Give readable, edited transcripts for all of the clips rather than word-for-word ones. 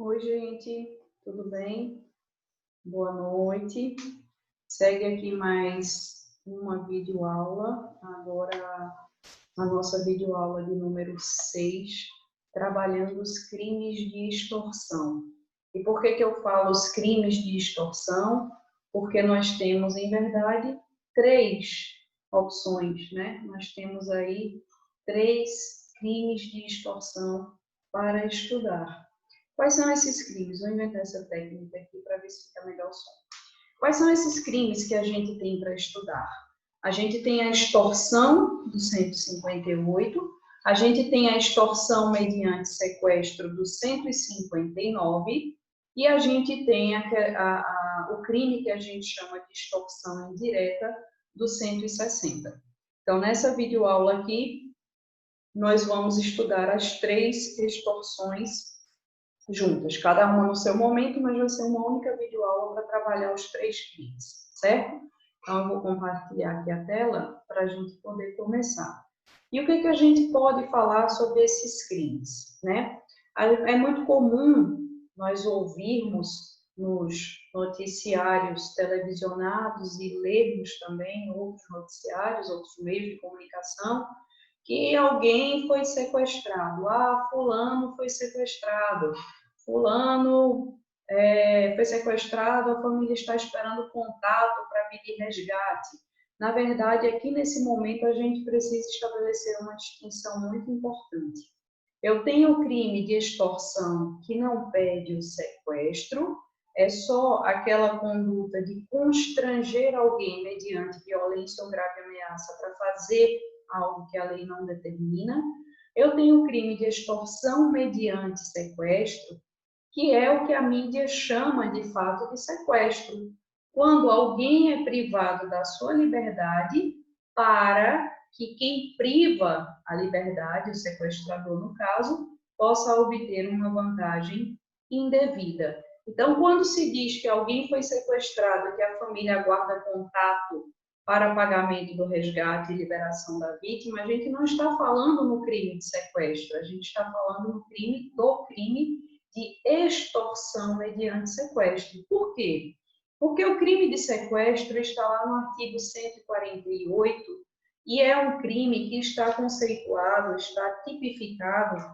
Oi, gente, tudo bem? Boa noite. Segue aqui mais uma videoaula. Agora, a nossa videoaula de número 6, trabalhando os crimes de extorsão. E por que eu falo os crimes de extorsão? Porque nós temos, em verdade, três opções, né? Nós temos aí três crimes de extorsão para estudar. Quais são esses crimes? Vou inventar essa técnica aqui para ver se fica melhor o som. Quais são esses crimes que a gente tem para estudar? A gente tem a extorsão do 158, a gente tem a extorsão mediante sequestro do 159 e a gente tem o crime que a gente chama de extorsão indireta do 160. Então, nessa videoaula aqui, nós vamos estudar as três extorsões juntas, cada uma no seu momento, mas vai ser uma única videoaula para trabalhar os três crimes, certo? Então, eu vou compartilhar aqui a tela para a gente poder começar. E o que a gente pode falar sobre esses crimes, né? É muito comum nós ouvirmos nos noticiários televisionados e lermos também outros noticiários, outros meios de comunicação, que alguém foi sequestrado. Ah, fulano foi sequestrado. Fulano foi sequestrado, a família está esperando contato para pedir resgate. Na verdade, aqui nesse momento, a gente precisa estabelecer uma distinção muito importante. Eu tenho o crime de extorsão que não pede o sequestro, é só aquela conduta de constranger alguém mediante violência ou grave ameaça para fazer algo que a lei não determina. Eu tenho o crime de extorsão mediante sequestro, que é o que a mídia chama de fato de sequestro. Quando alguém é privado da sua liberdade para que quem priva a liberdade, o sequestrador no caso, possa obter uma vantagem indevida. Então, quando se diz que alguém foi sequestrado, que a família aguarda contato para pagamento do resgate e liberação da vítima, a gente não está falando no crime de sequestro, a gente está falando no crime de extorsão mediante sequestro. Por quê? Porque o crime de sequestro está lá no artigo 148 e é um crime que está conceituado, está tipificado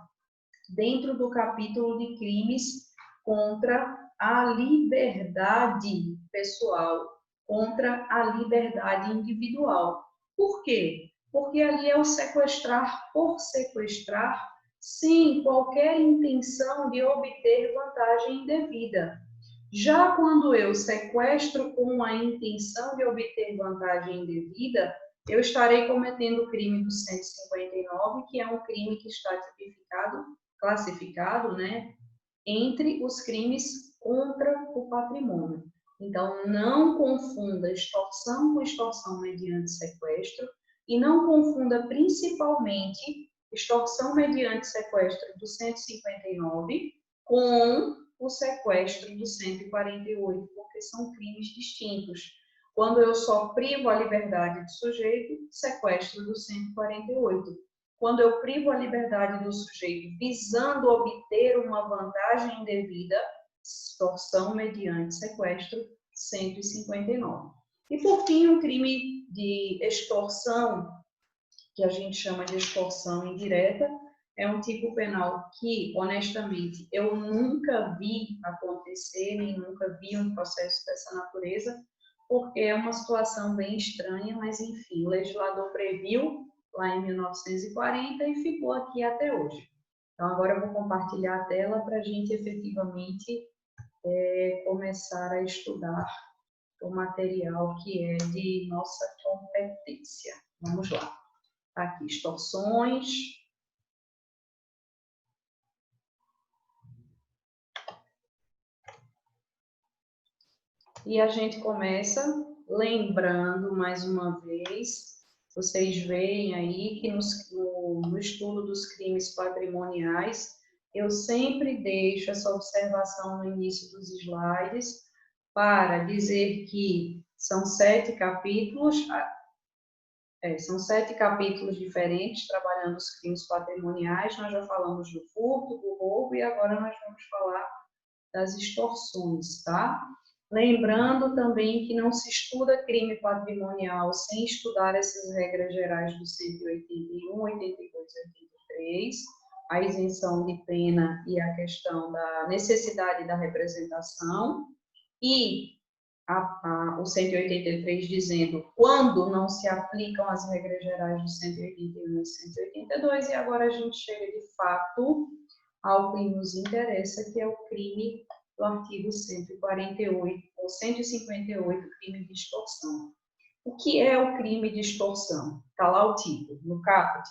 dentro do capítulo de crimes contra a liberdade pessoal, contra a liberdade individual. Por quê? Porque ali é o sequestrar por sequestrar, sem qualquer intenção de obter vantagem indevida. Já quando eu sequestro com a intenção de obter vantagem indevida, eu estarei cometendo o crime do 159, que é um crime que está tipificado, classificado, né, entre os crimes contra o patrimônio. Então, não confunda extorsão com extorsão mediante sequestro e não confunda principalmente extorsão mediante sequestro do 159 com o sequestro do 148, porque são crimes distintos. Quando eu só privo a liberdade do sujeito, sequestro do 148. Quando eu privo a liberdade do sujeito visando obter uma vantagem indevida, extorsão mediante sequestro, 159. E, por fim, o crime de extorsão, que a gente chama de extorsão indireta, é um tipo penal que, honestamente, eu nunca vi acontecer, nem nunca vi um processo dessa natureza, porque é uma situação bem estranha, mas, enfim, o legislador previu lá em 1940 e ficou aqui até hoje. Então, agora eu vou compartilhar a tela para a gente efetivamente começar a estudar o material que é de nossa competência. Vamos lá. Aqui, extorsões. E a gente começa lembrando, mais uma vez, vocês veem aí que no estudo dos crimes patrimoniais, eu sempre deixo essa observação no início dos slides para dizer que são 7 capítulos, são 7 capítulos diferentes trabalhando os crimes patrimoniais. Nós já falamos do furto, do roubo e agora nós vamos falar das extorsões, tá? Lembrando também que não se estuda crime patrimonial sem estudar essas regras gerais do 181, 82 e 83, a isenção de pena e a questão da necessidade da representação, e o 183 dizendo quando não se aplicam as regras gerais do 181 e 182, e agora a gente chega de fato ao que nos interessa, que é o crime do artigo 148 ou 158, crime de extorsão. O que é o crime de extorsão? Está lá o título, no caput.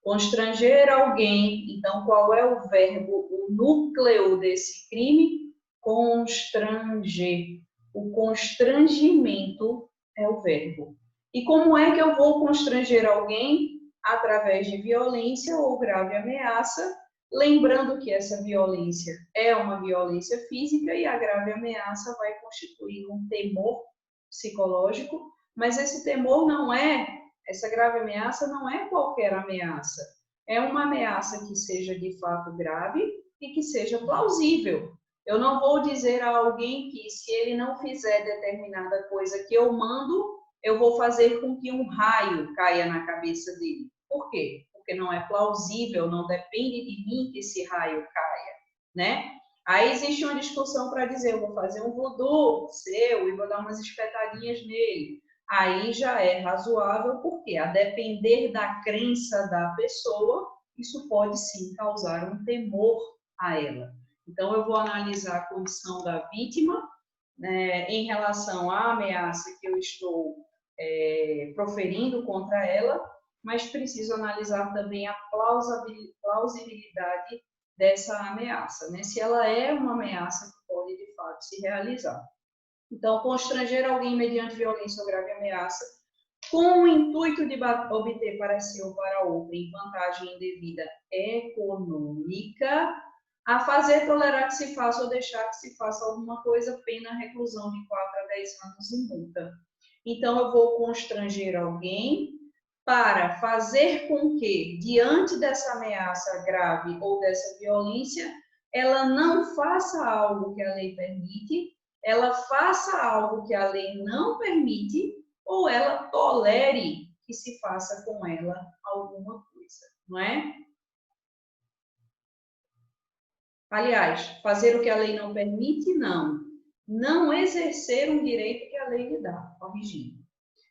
Constranger alguém. Então, qual é o verbo, o núcleo desse crime? Constranger. O constrangimento é o verbo. E como é que eu vou constranger alguém? Através de violência ou grave ameaça, lembrando que essa violência é uma violência física e a grave ameaça vai constituir um temor psicológico, mas esse temor não é, essa grave ameaça não é qualquer ameaça. É uma ameaça que seja de fato grave e que seja plausível. Eu não vou dizer a alguém que se ele não fizer determinada coisa que eu mando, eu vou fazer com que um raio caia na cabeça dele. Por quê? Porque não é plausível, não depende de mim que esse raio caia, né? Aí existe uma discussão para dizer, eu vou fazer um voodoo seu e vou dar umas espetadinhas nele. Aí já é razoável, porque a depender da crença da pessoa, isso pode sim causar um temor a ela. Então, eu vou analisar a condição da vítima, né, em relação à ameaça que eu estou proferindo contra ela, mas preciso analisar também a plausibilidade dessa ameaça, né? Se ela é uma ameaça que pode, de fato, se realizar. Então, constranger alguém mediante violência ou grave ameaça, com o intuito de obter para si ou para outrem vantagem indevida econômica, a fazer, tolerar que se faça ou deixar que se faça alguma coisa, pena reclusão de 4 a 10 anos e multa. Então, eu vou constranger alguém para fazer com que, diante dessa ameaça grave ou dessa violência, ela não faça algo que a lei permite, ela faça algo que a lei não permite, ou ela tolere que se faça com ela alguma coisa, não é? Aliás, fazer o que a lei não permite, não. Não exercer um direito que a lei lhe dá, corrigindo.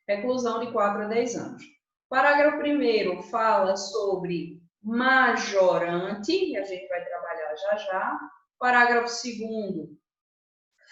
Reclusão de 4 a 10 anos. Parágrafo 1º fala sobre majorante, e a gente vai trabalhar já já. Parágrafo 2º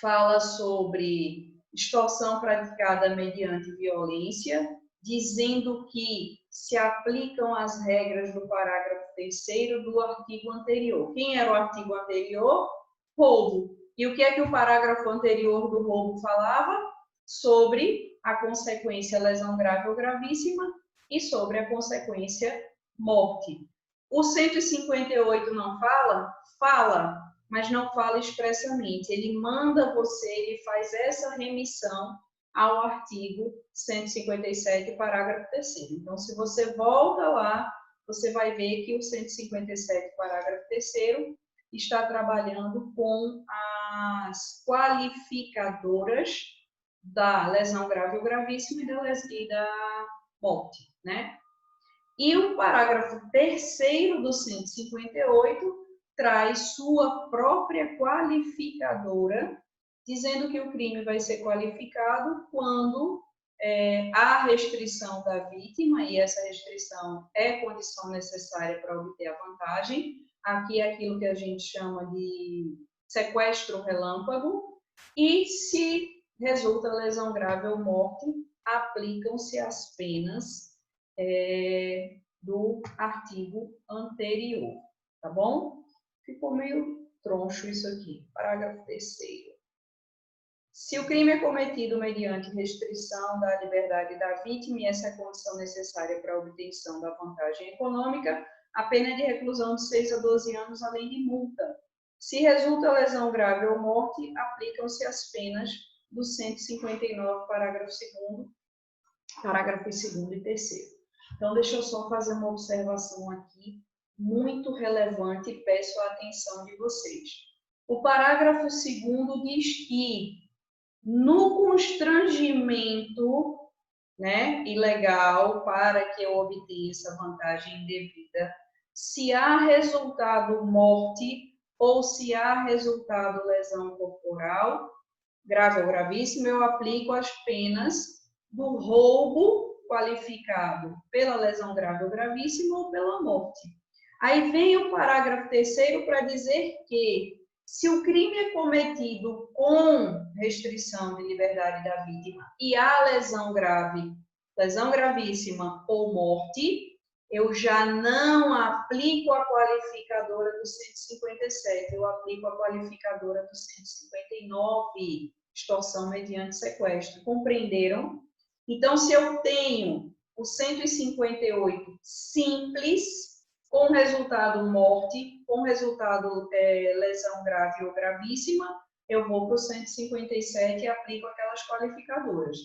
fala sobre extorsão praticada mediante violência, dizendo que se aplicam as regras do parágrafo 3º do artigo anterior. Quem era o artigo anterior? Roubo. E o que é que o parágrafo anterior do roubo falava? Sobre a consequência lesão grave ou gravíssima e sobre a consequência morte. O 158 não fala? Fala, mas não fala expressamente. Ele manda você, ele faz essa remissão ao artigo 157, parágrafo 3º. Então, se você volta lá, você vai ver que o 157, parágrafo 3º, está trabalhando com as qualificadoras da lesão grave ou gravíssima e da morte, né? E o parágrafo 3º do 158 traz sua própria qualificadora, dizendo que o crime vai ser qualificado quando há restrição da vítima, e essa restrição é condição necessária para obter a vantagem. Aqui é aquilo que a gente chama de sequestro relâmpago, e se resulta lesão grave ou morte, aplicam-se as penas do artigo anterior, tá bom? Ficou meio troncho isso aqui. Parágrafo 3º. Se o crime é cometido mediante restrição da liberdade da vítima e essa é a condição necessária para a obtenção da vantagem econômica, a pena é de reclusão de 6 a 12 anos, além de multa. Se resulta lesão grave ou morte, aplicam-se as penas do 159, parágrafo 2º, parágrafos 2º e 3º. Então, deixa eu só fazer uma observação aqui, muito relevante, e peço a atenção de vocês. O parágrafo 2º diz que no constrangimento, né, ilegal para que eu obtenha essa vantagem indevida, se há resultado morte ou se há resultado lesão corporal, grave ou gravíssimo, eu aplico as penas do roubo qualificado pela lesão grave ou gravíssima ou pela morte. Aí vem o parágrafo 3º para dizer que se o crime é cometido com restrição de liberdade da vítima e há lesão grave, lesão gravíssima ou morte, eu já não aplico a qualificadora do 157, eu aplico a qualificadora do 159, extorsão mediante sequestro. Compreenderam? Então, se eu tenho o 158 simples, com resultado morte, com resultado lesão grave ou gravíssima, eu vou para o 157 e aplico aquelas qualificadoras.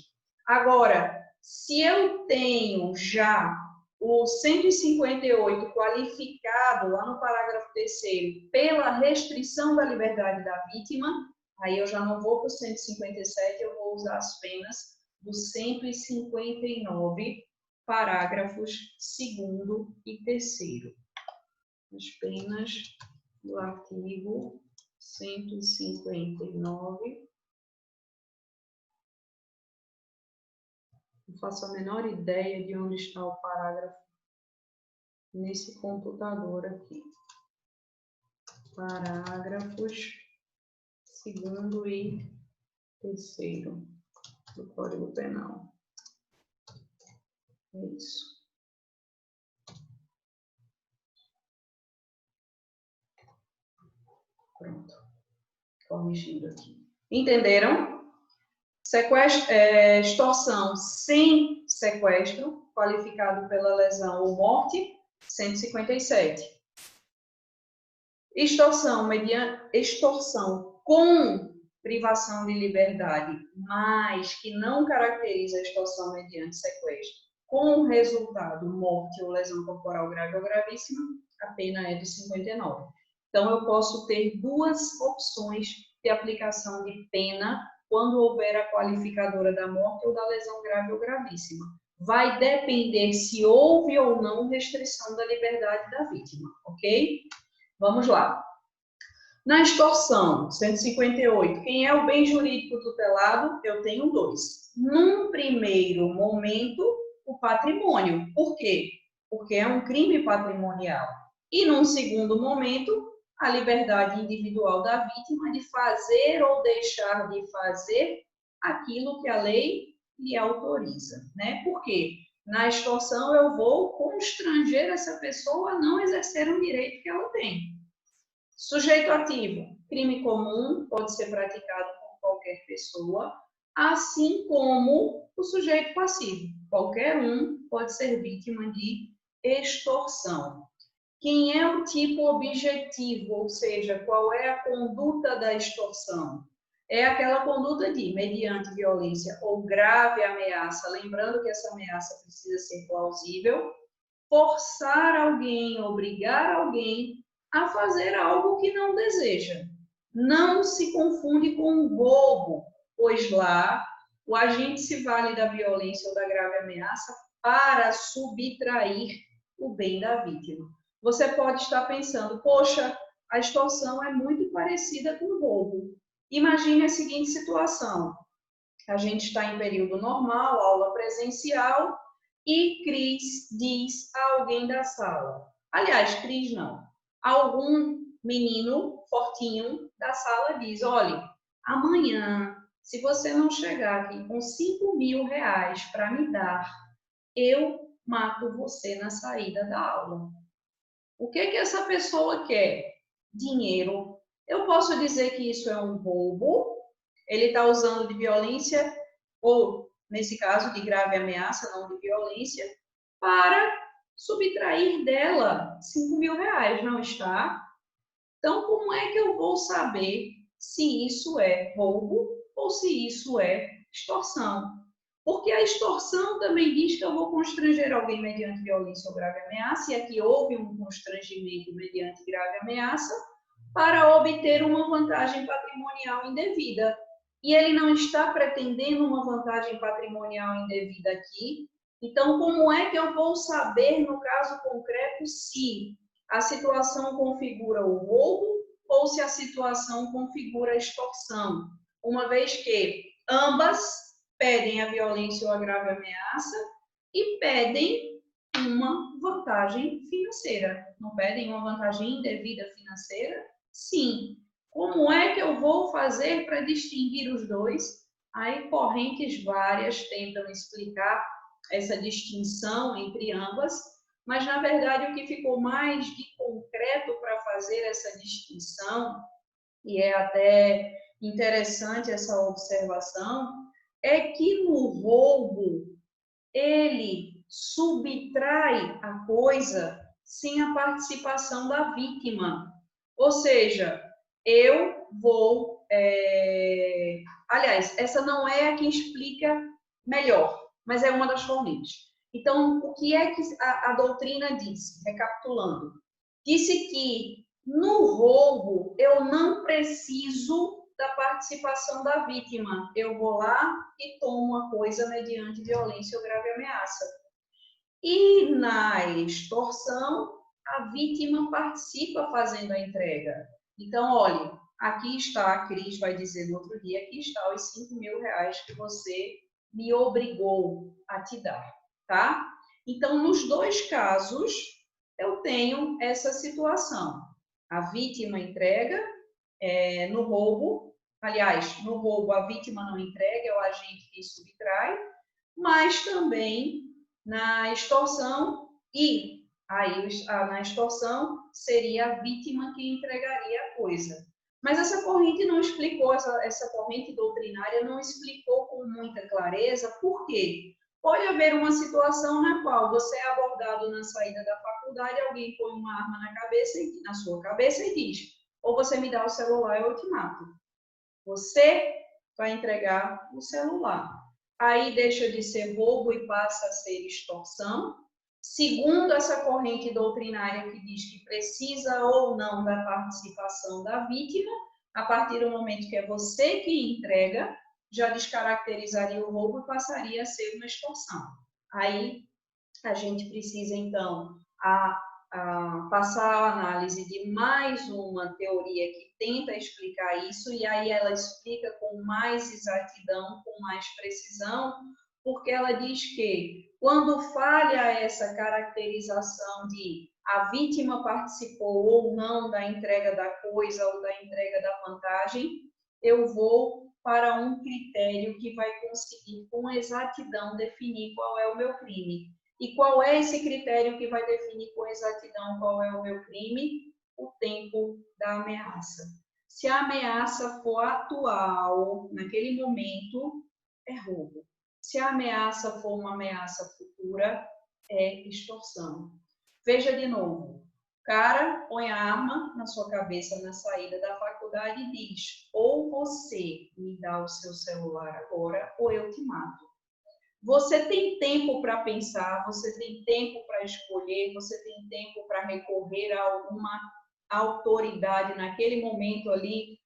Agora, se eu tenho já o 158 qualificado lá no parágrafo 3º pela restrição da liberdade da vítima, aí eu já não vou para o 157, eu vou usar as penas do 159, parágrafos 2º e 3º. As penas do artigo 159. Não faço a menor ideia de onde está o parágrafo nesse computador aqui. Parágrafos 2º e 3º do Código Penal. É isso. Pronto. Corrigindo aqui. Entenderam? Sequestro, extorsão sem sequestro, qualificado pela lesão ou morte, 157. Extorsão com privação de liberdade, mas que não caracteriza a extorsão mediante sequestro, com resultado morte ou lesão corporal grave ou gravíssima, a pena é de 59. Então, eu posso ter duas opções de aplicação de pena quando houver a qualificadora da morte ou da lesão grave ou gravíssima. Vai depender se houve ou não restrição da liberdade da vítima, ok? Vamos lá. Na extorsão, 158, quem é o bem jurídico tutelado? Eu tenho dois. Num primeiro momento, o patrimônio. Por quê? Porque é um crime patrimonial. E num segundo momento, a liberdade individual da vítima de fazer ou deixar de fazer aquilo que a lei lhe autoriza, né? Por quê? Na extorsão, eu vou constranger essa pessoa a não exercer um direito que ela tem. Sujeito ativo, crime comum, pode ser praticado por qualquer pessoa, assim como o sujeito passivo. Qualquer um pode ser vítima de extorsão. Quem é o tipo objetivo, ou seja, qual é a conduta da extorsão? É aquela conduta de, mediante violência ou grave ameaça, lembrando que essa ameaça precisa ser plausível, forçar alguém, obrigar alguém a fazer algo que não deseja. Não se confunde com um roubo, pois lá o agente se vale da violência ou da grave ameaça para subtrair o bem da vítima. Você pode estar pensando, poxa, a extorsão é muito parecida com o roubo. Imagine a seguinte situação. A gente está em período normal, aula presencial, e Cris diz a alguém da sala. Aliás, Cris não. Algum menino fortinho da sala diz, olha, amanhã, se você não chegar aqui com 5.000 reais para me dar, eu mato você na saída da aula. O que essa pessoa quer? Dinheiro. Eu posso dizer que isso é um roubo, ele está usando de violência, ou, nesse caso, de grave ameaça, não de violência, para subtrair dela 5.000 reais, não está? Então, como é que eu vou saber se isso é roubo ou se isso é extorsão? Porque a extorsão também diz que eu vou constranger alguém mediante violência ou grave ameaça, e aqui houve um constrangimento mediante grave ameaça, para obter uma vantagem patrimonial indevida. E ele não está pretendendo uma vantagem patrimonial indevida aqui. Então, como é que eu vou saber, no caso concreto, se a situação configura o roubo ou se a situação configura a extorsão? Uma vez que ambas pedem a violência ou agravo e ameaça e pedem uma vantagem financeira. Não pedem uma vantagem indevida financeira? Sim. Como é que eu vou fazer para distinguir os dois? Aí correntes várias tentam explicar essa distinção entre ambas, mas na verdade o que ficou mais de concreto para fazer essa distinção, e é até interessante essa observação, é que no roubo ele subtrai a coisa sem a participação da vítima. Ou seja, eu vou... Aliás, essa não é a que explica melhor, mas é uma das correntes. Então, o que é que a doutrina disse? Recapitulando. Disse que no roubo eu não preciso da participação da vítima. Eu vou lá e tomo a coisa mediante violência ou grave ameaça. E na extorsão, a vítima participa fazendo a entrega. Então, olhe, aqui está, a Cris vai dizer no outro dia, aqui está os 5.000 reais que você me obrigou a te dar, tá? Então, nos dois casos, eu tenho essa situação. A vítima entrega no roubo, aliás, no roubo a vítima não entrega, é o agente que subtrai, mas também na extorsão, e aí na extorsão seria a vítima que entregaria a coisa. Mas essa corrente não explicou, essa corrente doutrinária não explicou com muita clareza por quê. Pode haver uma situação na qual você é abordado na saída da faculdade, alguém põe uma arma na sua cabeça e diz: ou você me dá o celular ou eu te mato. Você vai entregar o celular. Aí deixa de ser roubo e passa a ser extorsão. Segundo essa corrente doutrinária que diz que precisa ou não da participação da vítima, a partir do momento que é você que entrega, já descaracterizaria o roubo e passaria a ser uma extorsão. Aí a gente precisa, então, passar a análise de mais uma teoria que tenta explicar isso, e aí ela explica com mais exatidão, com mais precisão, porque ela diz que quando falha essa caracterização de a vítima participou ou não da entrega da coisa ou da entrega da vantagem, eu vou para um critério que vai conseguir com exatidão definir qual é o meu crime. E qual é esse critério que vai definir com exatidão qual é o meu crime? O tempo da ameaça. Se a ameaça for atual, naquele momento, é roubo. Se a ameaça for uma ameaça futura, é extorsão. Veja de novo. O cara põe a arma na sua cabeça na saída da faculdade e diz: ou você me dá o seu celular agora, ou eu te mato. Você tem tempo para pensar, você tem tempo para escolher, você tem tempo para recorrer a alguma autoridade naquele momento ali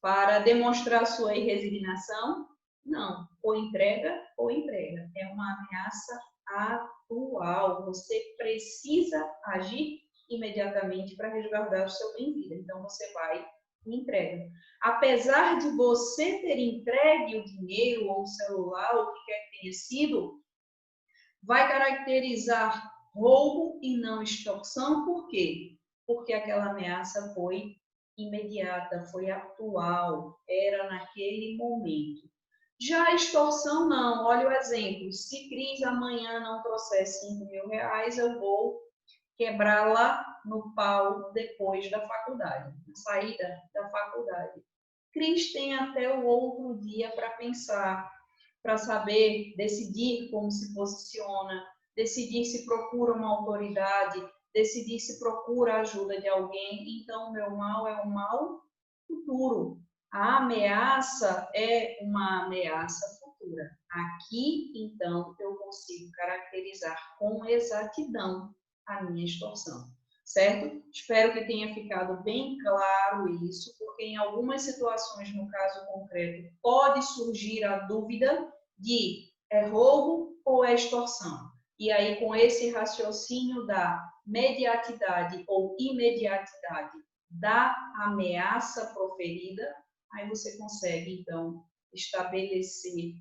para demonstrar sua irresignação? Não. Ou entrega ou entrega. É uma ameaça atual. Você precisa agir imediatamente para resguardar o seu bem-vida. Então, você vai e entrega. Apesar de você ter entregue o dinheiro ou o celular, ou o que quer que tenha sido, vai caracterizar roubo e não extorsão. Por quê? Porque aquela ameaça foi imediata, foi atual, era naquele momento. Já a extorsão, não. Olha o exemplo. Se Cris amanhã não trouxer 5.000 reais, eu vou quebrá-la no pau depois da faculdade, na saída da faculdade. Cris tem até o outro dia para pensar, para saber, decidir como se posiciona, decidir se procura uma autoridade, decidir se procura a ajuda de alguém. Então, o meu mal é um mal futuro. A ameaça é uma ameaça futura. Aqui, então, eu consigo caracterizar com exatidão a minha extorsão. certo? Espero que tenha ficado bem claro isso, porque em algumas situações, no caso concreto, pode surgir a dúvida de é roubo ou é extorsão. E aí, com esse raciocínio da mediatidade ou imediatidade da ameaça proferida, aí você consegue, então, estabelecer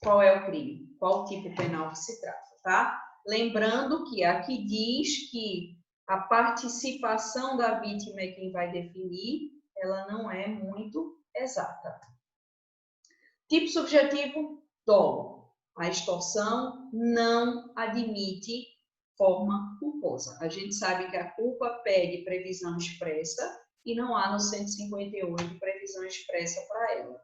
qual é o crime, qual tipo penal que se trata, tá? Lembrando que aqui diz que a participação da vítima é quem vai definir, ela não é muito exata. Tipo subjetivo, dolo. A extorsão não admite forma culposa. A gente sabe que a culpa pede previsão expressa e não há no 158 previsão expressa para ela.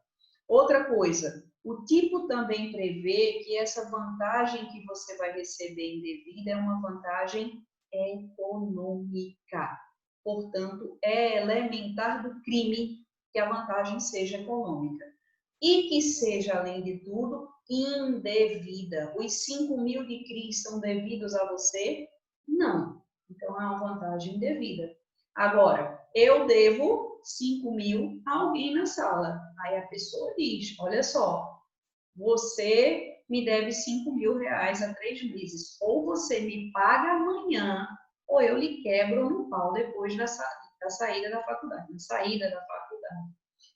Outra coisa, o tipo também prevê que essa vantagem que você vai receber indevida é uma vantagem econômica. Portanto, é elementar do crime que a vantagem seja econômica. E que seja, além de tudo, indevida. Os 5.000 de CRIs são devidos a você? Não. Então, é uma vantagem indevida. Agora, eu devo 5.000 a alguém na sala. Aí a pessoa diz, olha só, você me deve 5.000 reais há 3 meses. Ou você me paga amanhã, ou eu lhe quebro no pau depois da saída da faculdade. Na saída da faculdade.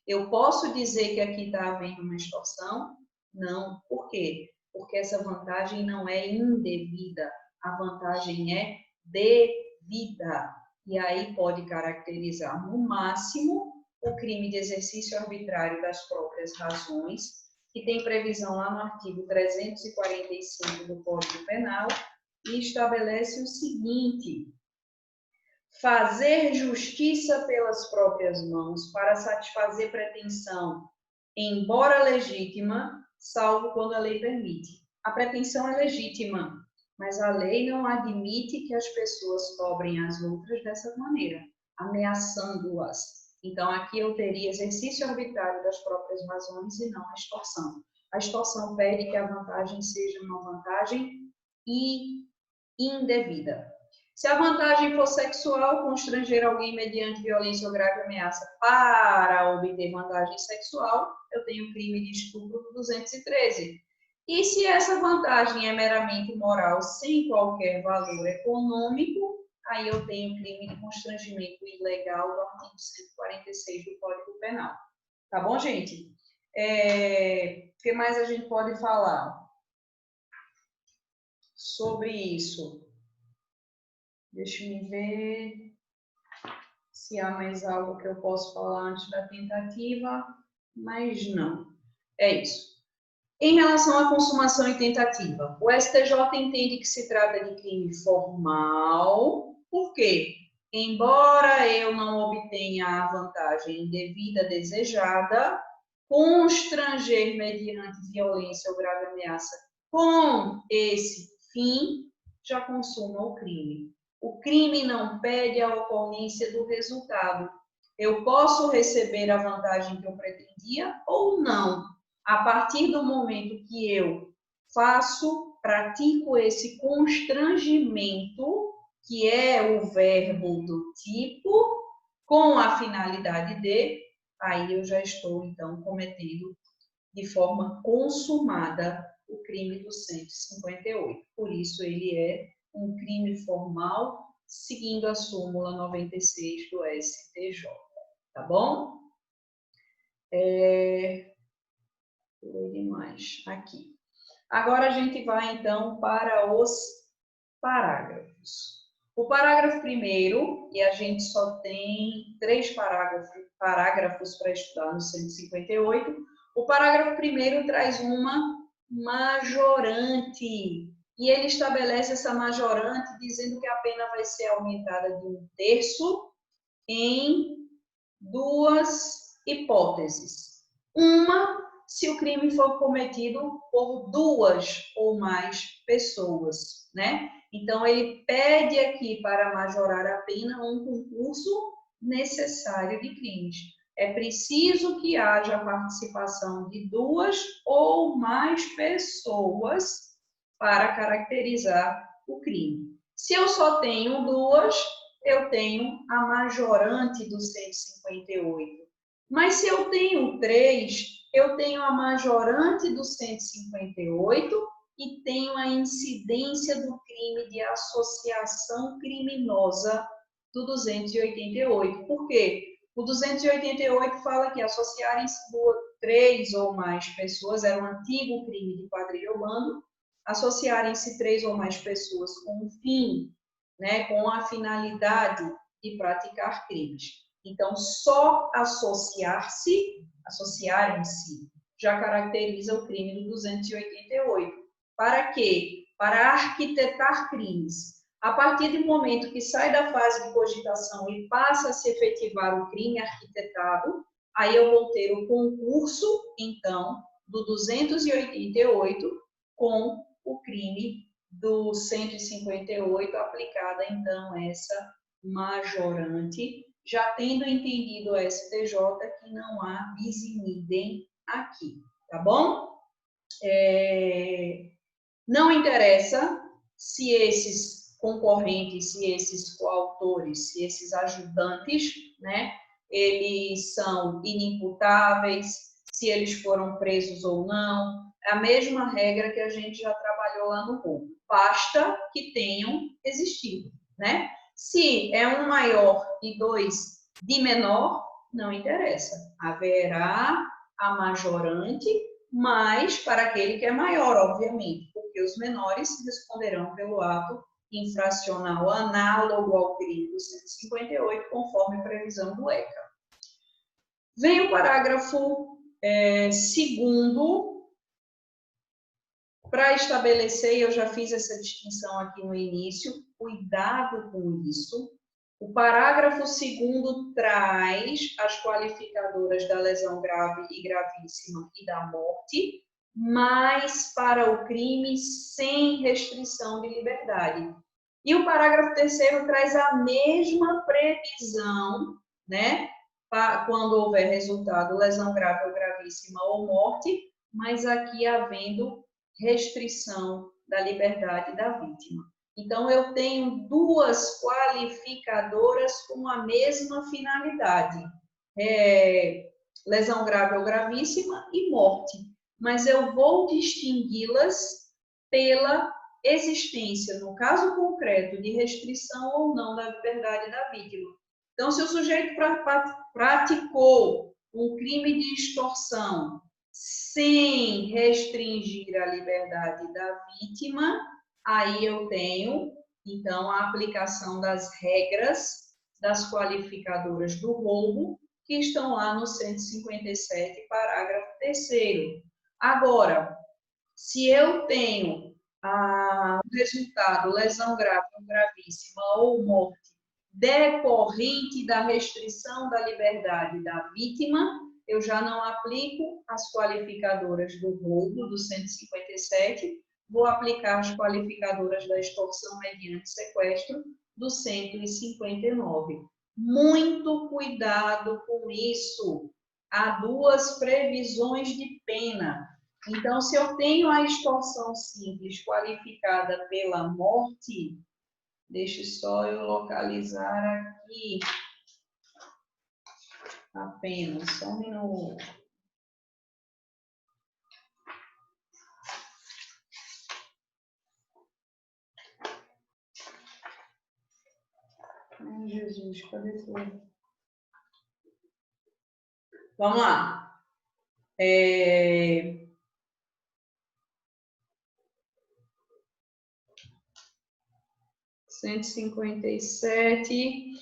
Eu posso dizer que aqui está havendo uma extorsão? Não. Por quê? Porque essa vantagem não é indevida. A vantagem é devida. E aí pode caracterizar, no máximo, o crime de exercício arbitrário das próprias razões, que tem previsão lá no artigo 345 do Código Penal, e estabelece o seguinte: fazer justiça pelas próprias mãos para satisfazer pretensão, embora legítima, salvo quando a lei permite. A pretensão é legítima, mas a lei não admite que as pessoas cobrem as outras dessa maneira, ameaçando-as. Então, aqui eu teria exercício arbitrário das próprias razões e não a extorsão. A extorsão pede que a vantagem seja uma vantagem indevida. Se a vantagem for sexual, constranger alguém mediante violência ou grave ameaça para obter vantagem sexual, eu tenho crime de estupro do 213. E se essa vantagem é meramente moral, sem qualquer valor econômico, aí eu tenho crime de constrangimento ilegal do artigo 146 do Código Penal. Tá bom, gente? O que mais a gente pode falar sobre isso? Deixa eu ver se há mais algo que eu posso falar antes da tentativa, mas não. É isso. Em relação à consumação e tentativa, o STJ entende que se trata de crime formal, por quê? Embora eu não obtenha a vantagem indevida desejada, constranger mediante violência ou grave ameaça com esse fim já consuma o crime. O crime não pede a ocorrência do resultado. Eu posso receber a vantagem que eu pretendia ou não. A partir do momento que eu pratico esse constrangimento, que é o verbo do tipo, com a finalidade de, aí eu já estou, então, cometendo de forma consumada o crime do 158. Por isso, ele é um crime formal, seguindo a súmula 96 do STJ. Tá bom? Mais aqui. Agora a gente vai, então, para os parágrafos. O parágrafo primeiro, e a gente só tem 3 parágrafos para estudar no 158, o parágrafo primeiro traz uma majorante, e ele estabelece essa majorante dizendo que a pena vai ser aumentada de 1/3 em 2 hipóteses. Uma, se o crime for cometido por 2 ou mais pessoas, né? Então, ele pede aqui para majorar a pena um concurso necessário de crimes. É preciso que haja a participação de 2 ou mais pessoas para caracterizar o crime. Se eu só tenho duas, eu tenho a majorante do 158. Mas se eu tenho 3, eu tenho a majorante do 158 e tenho a incidência do crime de associação criminosa do 288. Por quê? O 288 fala que associarem-se 3 ou mais pessoas, era um antigo crime de quadrilha ou bando, associarem-se 3 ou mais pessoas com o fim, né, com a finalidade de praticar crimes. Então, só associarem-se, já caracteriza o crime do 288. Para quê? Para arquitetar crimes. A partir do momento que sai da fase de cogitação e passa a se efetivar o crime arquitetado, aí eu vou ter o concurso, então, do 288 com o crime do 158 aplicada, então, essa majorante, já tendo entendido o STJ que não há bis in idem aqui, tá bom? Não interessa se esses concorrentes, se esses coautores, se esses ajudantes, né, eles são inimputáveis, se eles foram presos ou não. É a mesma regra que a gente já trabalhou lá no roubo. Basta que tenham existido, né? Se é um maior e 2 de menor, não interessa. Haverá a majorante, mas para aquele que é maior, obviamente, porque os menores responderão pelo ato infracional análogo ao crime do 158, conforme previsão do ECA. Vem o parágrafo 2º, para estabelecer, eu já fiz essa distinção aqui no início, cuidado com isso. O parágrafo 2º traz as qualificadoras da lesão grave e gravíssima e da morte, mas para o crime sem restrição de liberdade. E o parágrafo 3º traz a mesma previsão, né, quando houver resultado lesão grave ou gravíssima ou morte, mas aqui havendo restrição da liberdade da vítima. Então, eu tenho duas qualificadoras com a mesma finalidade, lesão grave ou gravíssima e morte, mas eu vou distingui-las pela existência, no caso concreto, de restrição ou não da liberdade da vítima. Então, se o sujeito praticou um crime de extorsão sem restringir a liberdade da vítima, aí eu tenho, então, a aplicação das regras das qualificadoras do roubo, que estão lá no 157, parágrafo 3º. Agora, se eu tenho o resultado, lesão grave ou gravíssima ou morte, decorrente da restrição da liberdade da vítima, eu já não aplico as qualificadoras do roubo, do 157, vou aplicar as qualificadoras da extorsão mediante sequestro, do 159. Muito cuidado com isso. Há duas previsões de pena. Então, se eu tenho a extorsão simples qualificada pela morte, deixe só eu localizar aqui apenas, só um minuto. Ai, Jesus, cadê tudo? Vamos lá. 157.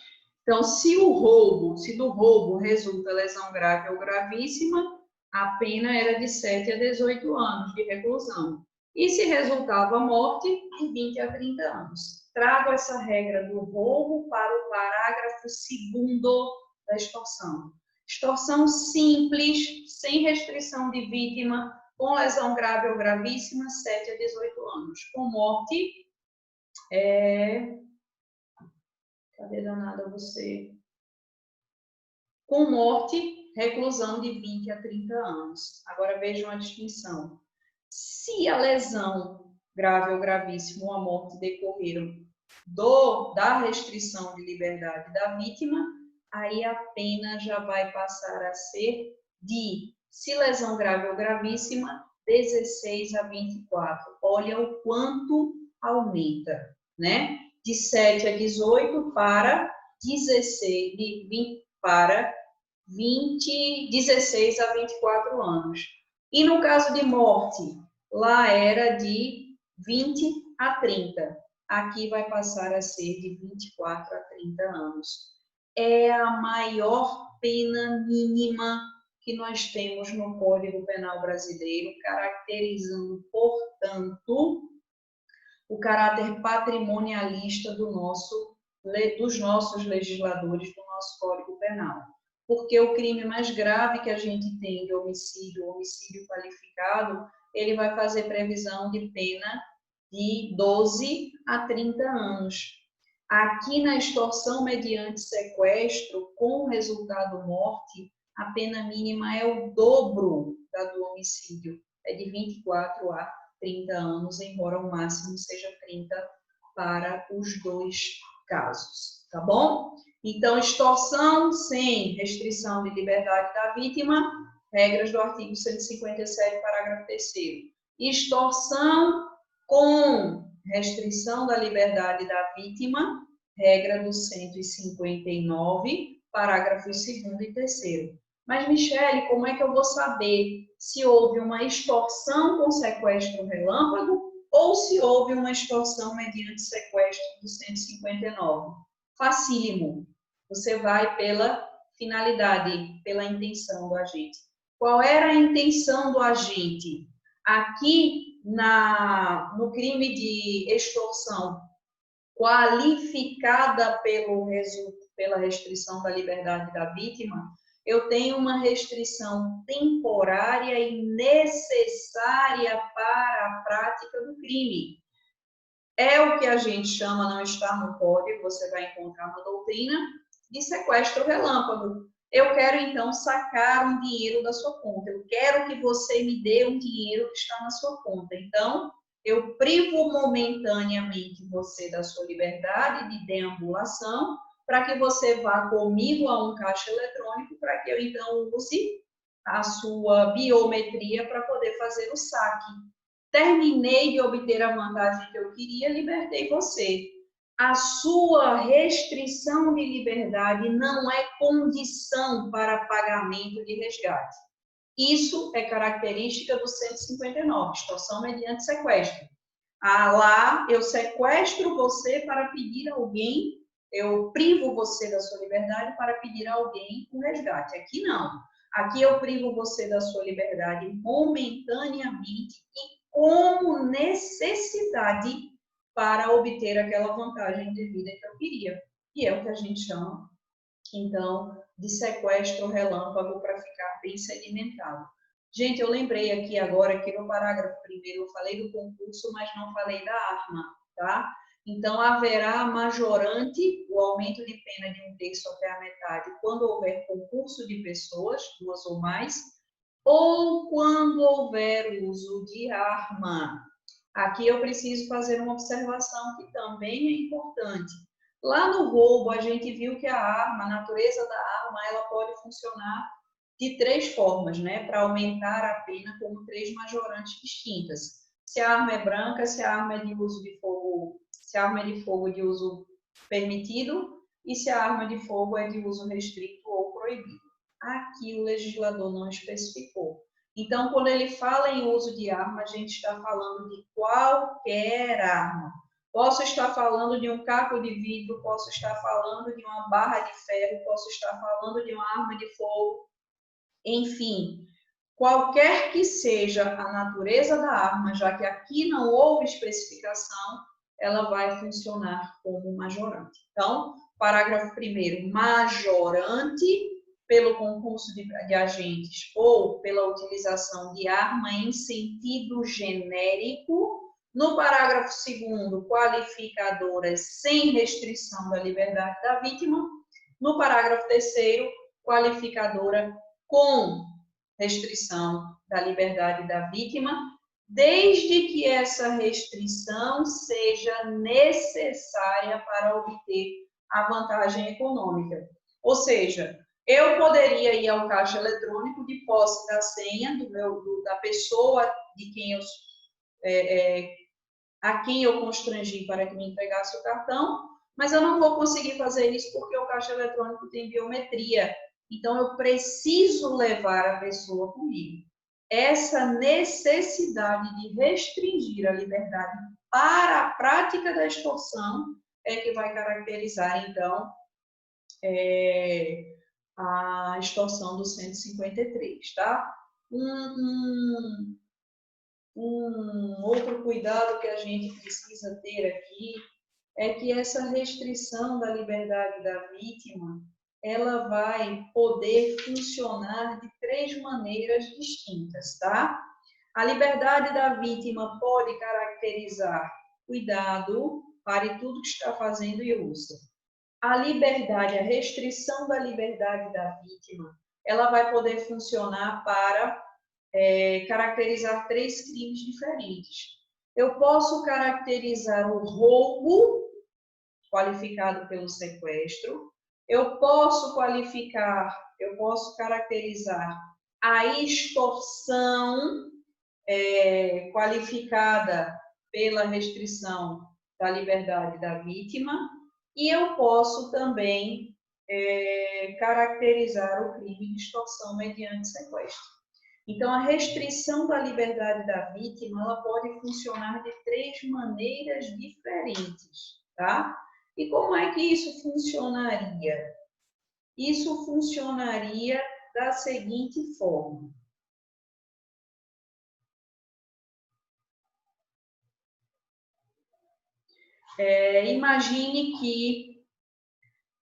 Então, se do roubo resulta lesão grave ou gravíssima, a pena era de 7 a 18 anos de reclusão. E se resultava morte, de 20 a 30 anos. Trago essa regra do roubo para o parágrafo 2º da extorsão. Extorsão simples, sem restrição de vítima, com lesão grave ou gravíssima, 7 a 18 anos. Com morte, cadê danada você? Com morte, reclusão de 20 a 30 anos. Agora vejam a distinção. Se a lesão grave ou gravíssima ou a morte decorreram da restrição de liberdade da vítima, aí a pena já vai passar a ser de, se lesão grave ou gravíssima, 16 a 24. Olha o quanto aumenta, né? De 7 a 18 para 16, de 20 para 16 a 24 anos. E no caso de morte, lá era de 20 a 30. Aqui vai passar a ser de 24 a 30 anos. É a maior pena mínima que nós temos no Código Penal brasileiro, caracterizando, portanto, o caráter patrimonialista dos nossos legisladores, do nosso Código Penal. Porque o crime mais grave que a gente tem de homicídio, homicídio qualificado, ele vai fazer previsão de pena de 12 a 30 anos. Aqui na extorsão mediante sequestro, com resultado morte, a pena mínima é o dobro da do homicídio, é de 24 a 30 anos, embora o máximo seja 30 para os dois casos, tá bom? Então, extorsão sem restrição de liberdade da vítima, regras do artigo 157, parágrafo 3º. Extorsão com restrição da liberdade da vítima, regra do 159, parágrafos 2º e 3º. Mas, Michele, como é que eu vou saber se houve uma extorsão com sequestro relâmpago ou se houve uma extorsão mediante sequestro do 159? Facílimo. Você vai pela finalidade, pela intenção do agente. Qual era a intenção do agente? Aqui, no crime de extorsão qualificada pela restrição da liberdade da vítima, eu tenho uma restrição temporária e necessária para a prática do crime. É o que a gente chama, não está no código, você vai encontrar na doutrina, de sequestro relâmpago. Eu quero, então, sacar um dinheiro da sua conta. Eu quero que você me dê um dinheiro que está na sua conta. Então, eu privo momentaneamente você da sua liberdade de deambulação para que você vá comigo a um caixa eletrônico para que eu, então, use a sua biometria para poder fazer o saque. Terminei de obter a vantagem que eu queria, libertei você. A sua restrição de liberdade não é condição para pagamento de resgate. Isso é característica do 159, extorsão mediante sequestro. Lá, eu sequestro você para pedir a alguém, eu privo você da sua liberdade para pedir a alguém um resgate. Aqui não. Aqui eu privo você da sua liberdade momentaneamente e como necessidade para obter aquela vantagem de vida que eu queria. E é o que a gente chama, então, de sequestro relâmpago para ficar bem sedimentado. Gente, eu lembrei aqui agora que no parágrafo 1º eu falei do concurso, mas não falei da arma, tá? Então, haverá majorante, o aumento de pena de 1/3 até a metade, quando houver concurso de pessoas, 2 ou mais, ou quando houver uso de arma. Aqui eu preciso fazer uma observação que também é importante. Lá no roubo, a gente viu que a arma, a natureza da arma, ela pode funcionar de 3 formas, né? Para aumentar a pena, como 3 majorantes distintas. Se a arma é branca, se a arma é de uso de fogo, se a arma é de fogo de uso permitido e se a arma de fogo é de uso restrito ou proibido. Aqui o legislador não especificou. Então, quando ele fala em uso de arma, a gente está falando de qualquer arma. Posso estar falando de um caco de vidro, posso estar falando de uma barra de ferro, posso estar falando de uma arma de fogo. Enfim, qualquer que seja a natureza da arma, já que aqui não houve especificação, ela vai funcionar como majorante. Então, parágrafo 1º, majorante pelo concurso de agentes ou pela utilização de arma em sentido genérico. No parágrafo 2º, qualificadoras sem restrição da liberdade da vítima. No parágrafo 3º, qualificadora com restrição da liberdade da vítima. desde que essa restrição seja necessária para obter a vantagem econômica. Ou seja, eu poderia ir ao caixa eletrônico de posse da senha da pessoa de quem a quem eu constrangi para que me entregasse o cartão, mas eu não vou conseguir fazer isso porque o caixa eletrônico tem biometria. Então, eu preciso levar a pessoa comigo. Essa necessidade de restringir a liberdade para a prática da extorsão é que vai caracterizar, então, a extorsão do 153, tá? Um outro cuidado que a gente precisa ter aqui é que essa restrição da liberdade da vítima, ela vai poder funcionar de 3 maneiras distintas, tá? A liberdade da vítima pode caracterizar cuidado, pare tudo que está fazendo e ouça. A liberdade, a restrição da liberdade da vítima, ela vai poder funcionar para caracterizar 3 crimes diferentes. Eu posso caracterizar o roubo, qualificado pelo sequestro. Eu posso caracterizar a extorsão, qualificada pela restrição da liberdade da vítima. E eu posso também caracterizar o crime de extorsão mediante sequestro. Então, a restrição da liberdade da vítima, ela pode funcionar de 3 maneiras diferentes, tá? E como é que isso funcionaria? Isso funcionaria da seguinte forma. Imagine que,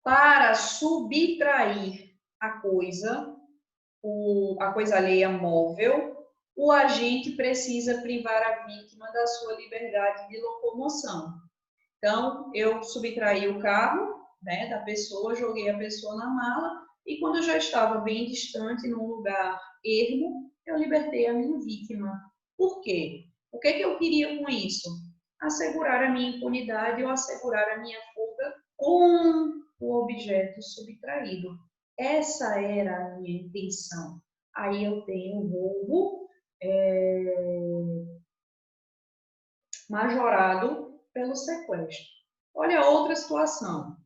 para subtrair a coisa alheia móvel, o agente precisa privar a vítima da sua liberdade de locomoção. Então, eu subtraí o carro, né, da pessoa, joguei a pessoa na mala, e quando eu já estava bem distante, num lugar ermo, eu libertei a minha vítima. Por quê? O que eu queria com isso? Assegurar a minha impunidade ou assegurar a minha fuga com o objeto subtraído. Essa era a minha intenção. Aí eu tenho um roubo majorado pelo sequestro. Olha outra situação.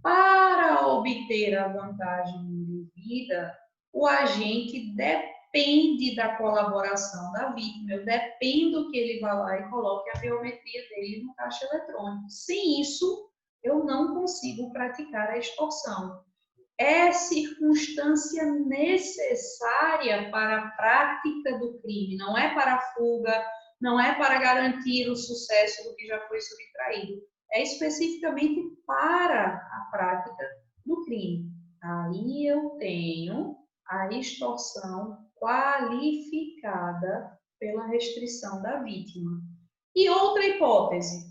Para obter a vantagem indevida, o agente depende da colaboração da vítima. Eu dependo que ele vá lá e coloque a biometria dele no caixa eletrônico. Sem isso, eu não consigo praticar a extorsão. É circunstância necessária para a prática do crime, não é para a fuga, não é para garantir o sucesso do que já foi subtraído, é especificamente para a prática do crime. Aí eu tenho a extorsão qualificada pela restrição da vítima. E outra hipótese,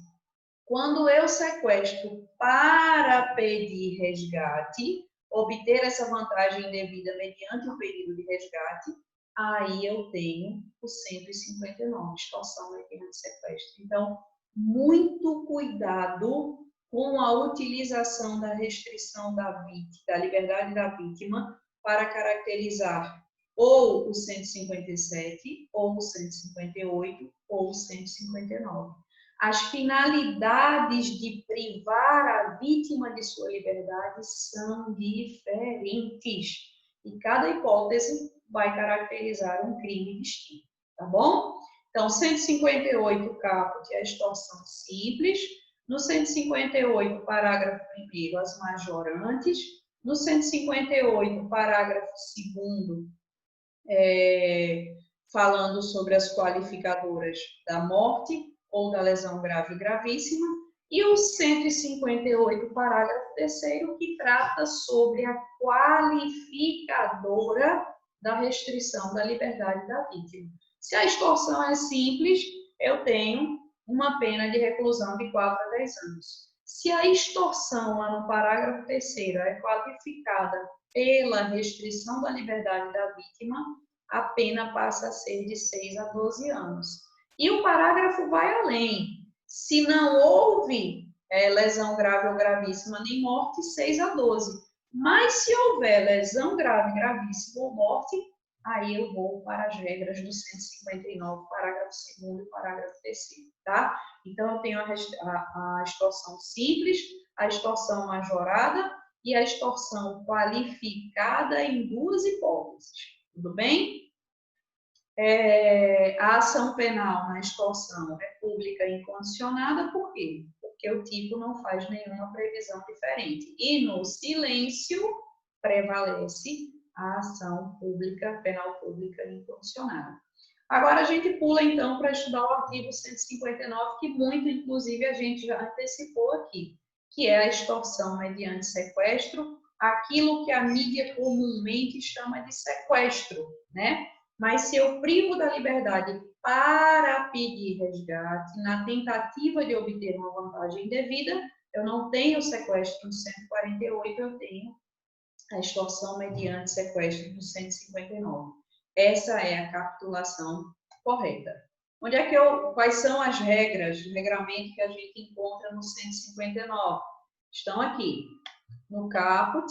quando eu sequestro para pedir resgate, obter essa vantagem indevida mediante o pedido de resgate, aí eu tenho o 159, extorsão mediante sequestro. Então, muito cuidado com a utilização da restrição da liberdade da vítima para caracterizar ou o 157, ou o 158, ou o 159. As finalidades de privar a vítima de sua liberdade são diferentes. E cada hipótese vai caracterizar um crime distinto, tá bom? Então, 158, caput, é a extorsão simples. No 158, parágrafo 1º, as majorantes. No 158, parágrafo 2º, falando sobre as qualificadoras da morte ou da lesão grave e gravíssima, e o 158, parágrafo 3º, que trata sobre a qualificadora da restrição da liberdade da vítima. Se a extorsão é simples, eu tenho uma pena de reclusão de 4 a 10 anos. Se a extorsão, lá no parágrafo 3º, é qualificada pela restrição da liberdade da vítima, a pena passa a ser de 6 a 12 anos. E o parágrafo vai além. Se não houve lesão grave ou gravíssima nem morte, 6 a 12. Mas se houver lesão grave, gravíssima ou morte, aí eu vou para as regras do 159, parágrafo 2º e parágrafo 3º, tá? Então, eu tenho a extorsão simples, a extorsão majorada e a extorsão qualificada em duas hipóteses. Tudo bem? A ação penal na extorsão é pública e incondicionada, por quê? Porque o tipo não faz nenhuma previsão diferente. E no silêncio prevalece a ação pública, penal pública e incondicionada. Agora a gente pula então para estudar o artigo 159, que muito, inclusive, a gente já antecipou aqui, que é a extorsão mediante sequestro, aquilo que a mídia comumente chama de sequestro, né? Mas se eu privo da liberdade para pedir resgate, na tentativa de obter uma vantagem indevida, eu não tenho sequestro no 148, eu tenho a extorsão mediante sequestro no 159. Essa é a capitulação correta. Onde é que quais são as regras, de regramento que a gente encontra no 159? Estão aqui. No caput,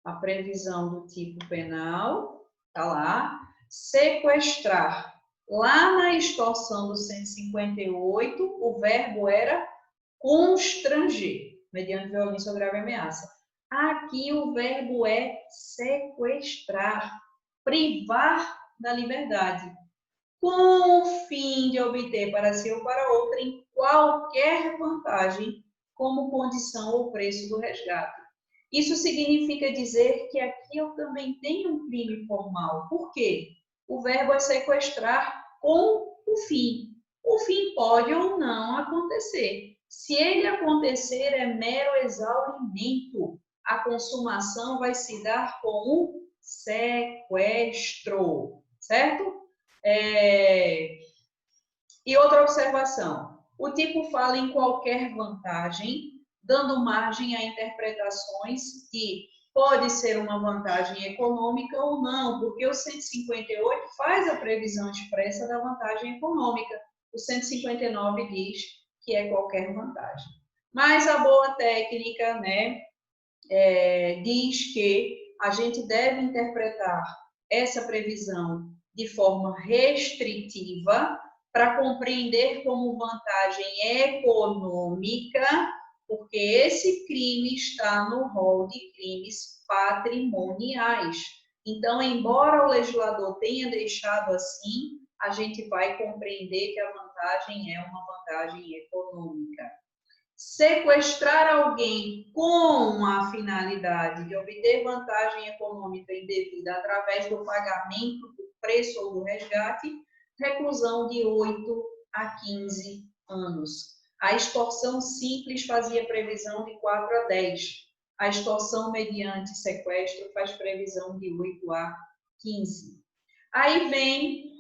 a previsão do tipo penal, está lá. Sequestrar. Lá na extorsão do 158, o verbo era constranger, mediante violência ou grave ameaça. Aqui o verbo é sequestrar, privar da liberdade, com o fim de obter para si ou para outrem qualquer vantagem, como condição ou preço do resgate. Isso significa dizer que aqui eu também tenho um crime formal. Por quê? O verbo é sequestrar com o fim. O fim pode ou não acontecer. Se ele acontecer, é mero exaurimento. A consumação vai se dar com o sequestro, certo? E outra observação. O tipo fala em qualquer vantagem, dando margem a interpretações que pode ser uma vantagem econômica ou não, porque o 158 faz a previsão expressa da vantagem econômica. O 159 diz que é qualquer vantagem. Mas a boa técnica, né, diz que a gente deve interpretar essa previsão de forma restritiva para compreender como vantagem econômica, porque esse crime está no rol de crimes patrimoniais. Então, embora o legislador tenha deixado assim, a gente vai compreender que a vantagem é uma vantagem econômica. Sequestrar alguém com a finalidade de obter vantagem econômica indevida através do pagamento do preço ou do resgate, reclusão de 8 a 15 anos. A extorsão simples fazia previsão de 4 a 10. A extorsão mediante sequestro faz previsão de 8 a 15. Aí vem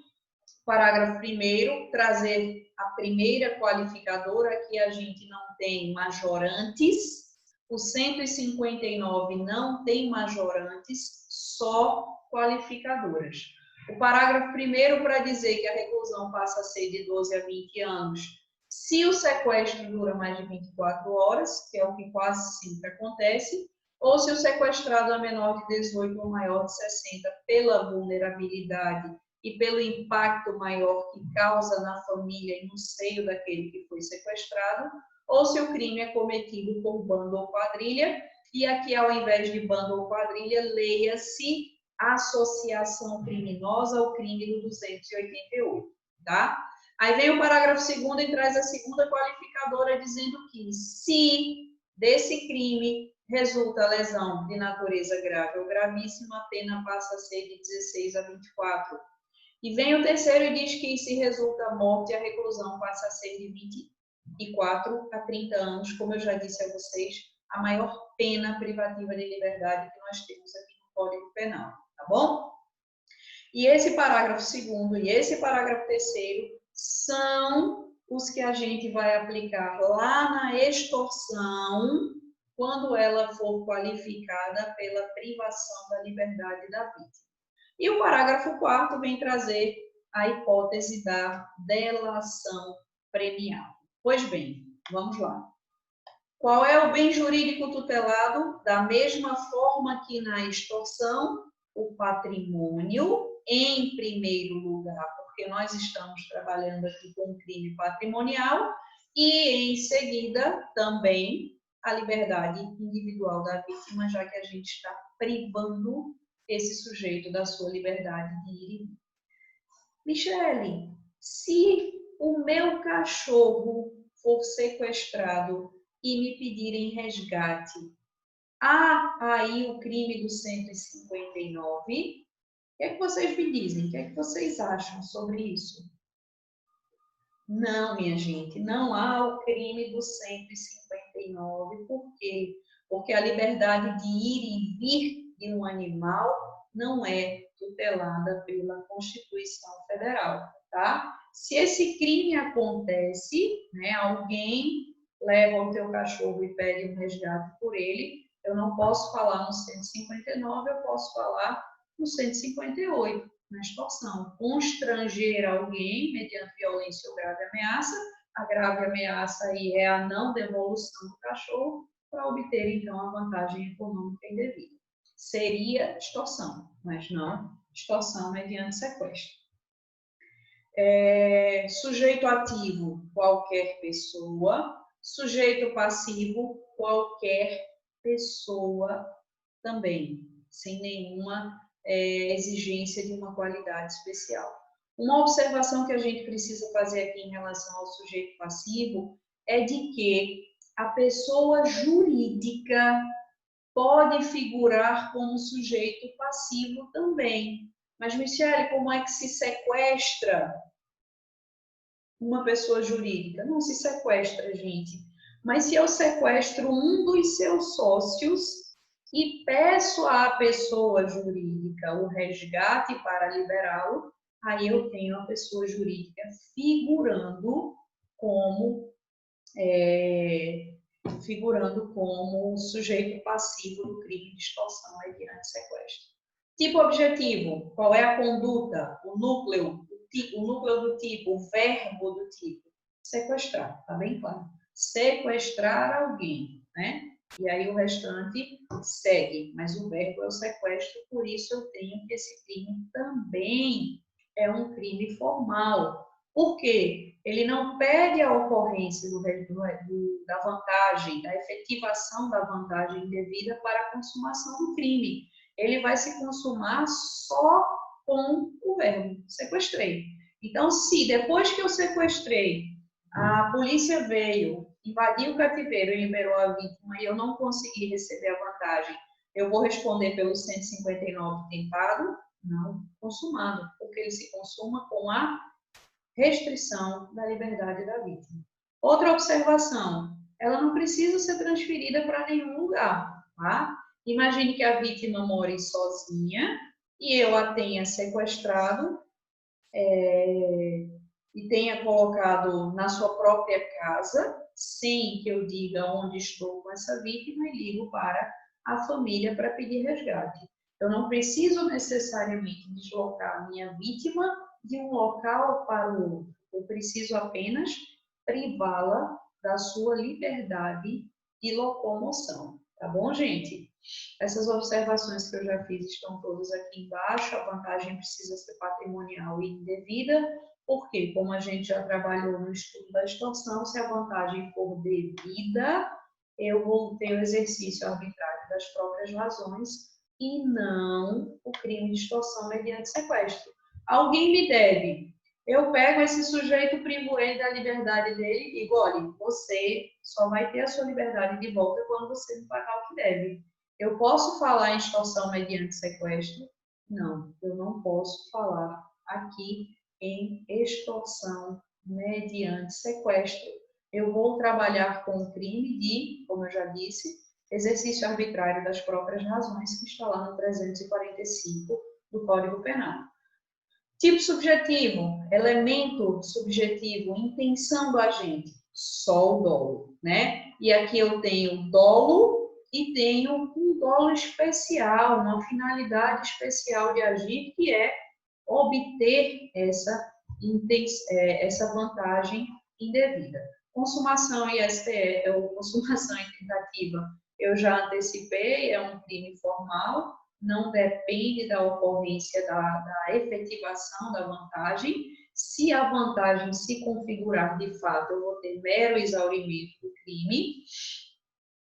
o parágrafo 1º, trazer a primeira qualificadora, que a gente não tem majorantes. O 159 não tem majorantes, só qualificadoras. O parágrafo 1º para dizer que a reclusão passa a ser de 12 a 20 anos, se o sequestro dura mais de 24 horas, que é o que quase sempre acontece, ou se o sequestrado é menor de 18 ou maior de 60 pela vulnerabilidade e pelo impacto maior que causa na família e no seio daquele que foi sequestrado, ou se o crime é cometido por bando ou quadrilha, e aqui ao invés de bando ou quadrilha, leia-se associação criminosa ao crime do 288, tá? Aí vem o parágrafo 2º e traz a segunda qualificadora dizendo que se desse crime resulta lesão de natureza grave ou gravíssima, a pena passa a ser de 16 a 24. E vem o terceiro e diz que se resulta morte, a reclusão passa a ser de 24 a 30 anos, como eu já disse a vocês, a maior pena privativa de liberdade que nós temos aqui no Código Penal, tá bom? E esse parágrafo 2º e esse parágrafo 3º são os que a gente vai aplicar lá na extorsão, quando ela for qualificada pela privação da liberdade da vítima. E o parágrafo 4º vem trazer a hipótese da delação premiada. Pois bem, vamos lá. Qual é o bem jurídico tutelado? Da mesma forma que na extorsão, o patrimônio, em primeiro lugar, porque nós estamos trabalhando aqui com crime patrimonial, e em seguida também a liberdade individual da vítima, já que a gente está privando esse sujeito da sua liberdade de ir e vir. Michele, se o meu cachorro for sequestrado e me pedirem resgate, há aí o crime do 159? O que é que vocês me dizem? O que é que vocês acham sobre isso? Não, minha gente, não há o crime do 159. Por quê? Porque a liberdade de ir e vir de um animal não é tutelada pela Constituição Federal, tá? Se esse crime acontece, né, alguém leva o teu cachorro e pede um resgate por ele, eu não posso falar no 159, eu posso falar no 158, na extorsão. Constranger alguém mediante violência ou grave ameaça, a grave ameaça aí é a não devolução do cachorro para obter, então, a vantagem econômica indevida. Seria extorsão, mas não extorsão mediante sequestro. Sujeito ativo, qualquer pessoa. Sujeito passivo, qualquer pessoa também, sem nenhuma exigência de uma qualidade especial. Uma observação que a gente precisa fazer aqui em relação ao sujeito passivo é de que a pessoa jurídica pode figurar como sujeito passivo também. Mas, Michele, como é que se sequestra uma pessoa jurídica? Não se sequestra, gente. Mas se eu sequestro um dos seus sócios e peço à pessoa jurídica o resgate para liberá-lo, aí eu tenho a pessoa jurídica figurando como sujeito passivo do crime de extorsão mediante sequestro. Tipo objetivo, qual é a conduta, o núcleo do tipo, o verbo do tipo? Sequestrar, tá bem claro. Sequestrar alguém, né? E aí o restante segue, mas o verbo é o sequestro, por isso eu tenho que esse crime também é um crime formal. Por quê? Ele não pede a ocorrência da vantagem, da efetivação da vantagem indevida para a consumação do crime. Ele vai se consumar só com o verbo, sequestrei. Então, se depois que eu sequestrei, a polícia veio, invadiu o cativeiro e liberou a vítima e eu não consegui receber a vantagem, eu vou responder pelo 159 tentado? Não, consumado, porque ele se consuma com a restrição da liberdade da vítima. Outra observação, ela não precisa ser transferida para nenhum lugar, tá? Imagine que a vítima more sozinha e eu a tenha sequestrado e tenha colocado na sua própria casa, sem que eu diga onde estou com essa vítima e ligo para a família para pedir resgate. Eu não preciso necessariamente deslocar a minha vítima de um local para o outro. Eu preciso apenas privá-la da sua liberdade de locomoção. Tá bom, gente? Essas observações que eu já fiz estão todas aqui embaixo. A vantagem precisa ser patrimonial e indevida, porque, como a gente já trabalhou no estudo da extorsão, se a vantagem for devida, eu vou ter o exercício arbitrário das próprias razões e não o crime de extorsão mediante sequestro. Alguém me deve. Eu pego esse sujeito, privo ele da liberdade dele e digo, olha, você só vai ter a sua liberdade de volta quando você me pagar o que deve. Eu posso falar em extorsão mediante sequestro? Não, eu não posso falar aqui em extorsão mediante sequestro. Eu vou trabalhar com o crime de, como eu já disse, exercício arbitrário das próprias razões, que está lá no 345 do Código Penal. Tipo subjetivo, elemento subjetivo, intenção do agente, só o dolo, né? E aqui eu tenho dolo e tenho um dolo especial, uma finalidade especial de agir, que é obter essa vantagem indevida. Consumação em STE, ou consumação em tentativa, eu já antecipei, é um crime formal, não depende da ocorrência da efetivação da vantagem. Se a vantagem se configurar de fato, eu vou ter mero exaurimento do crime,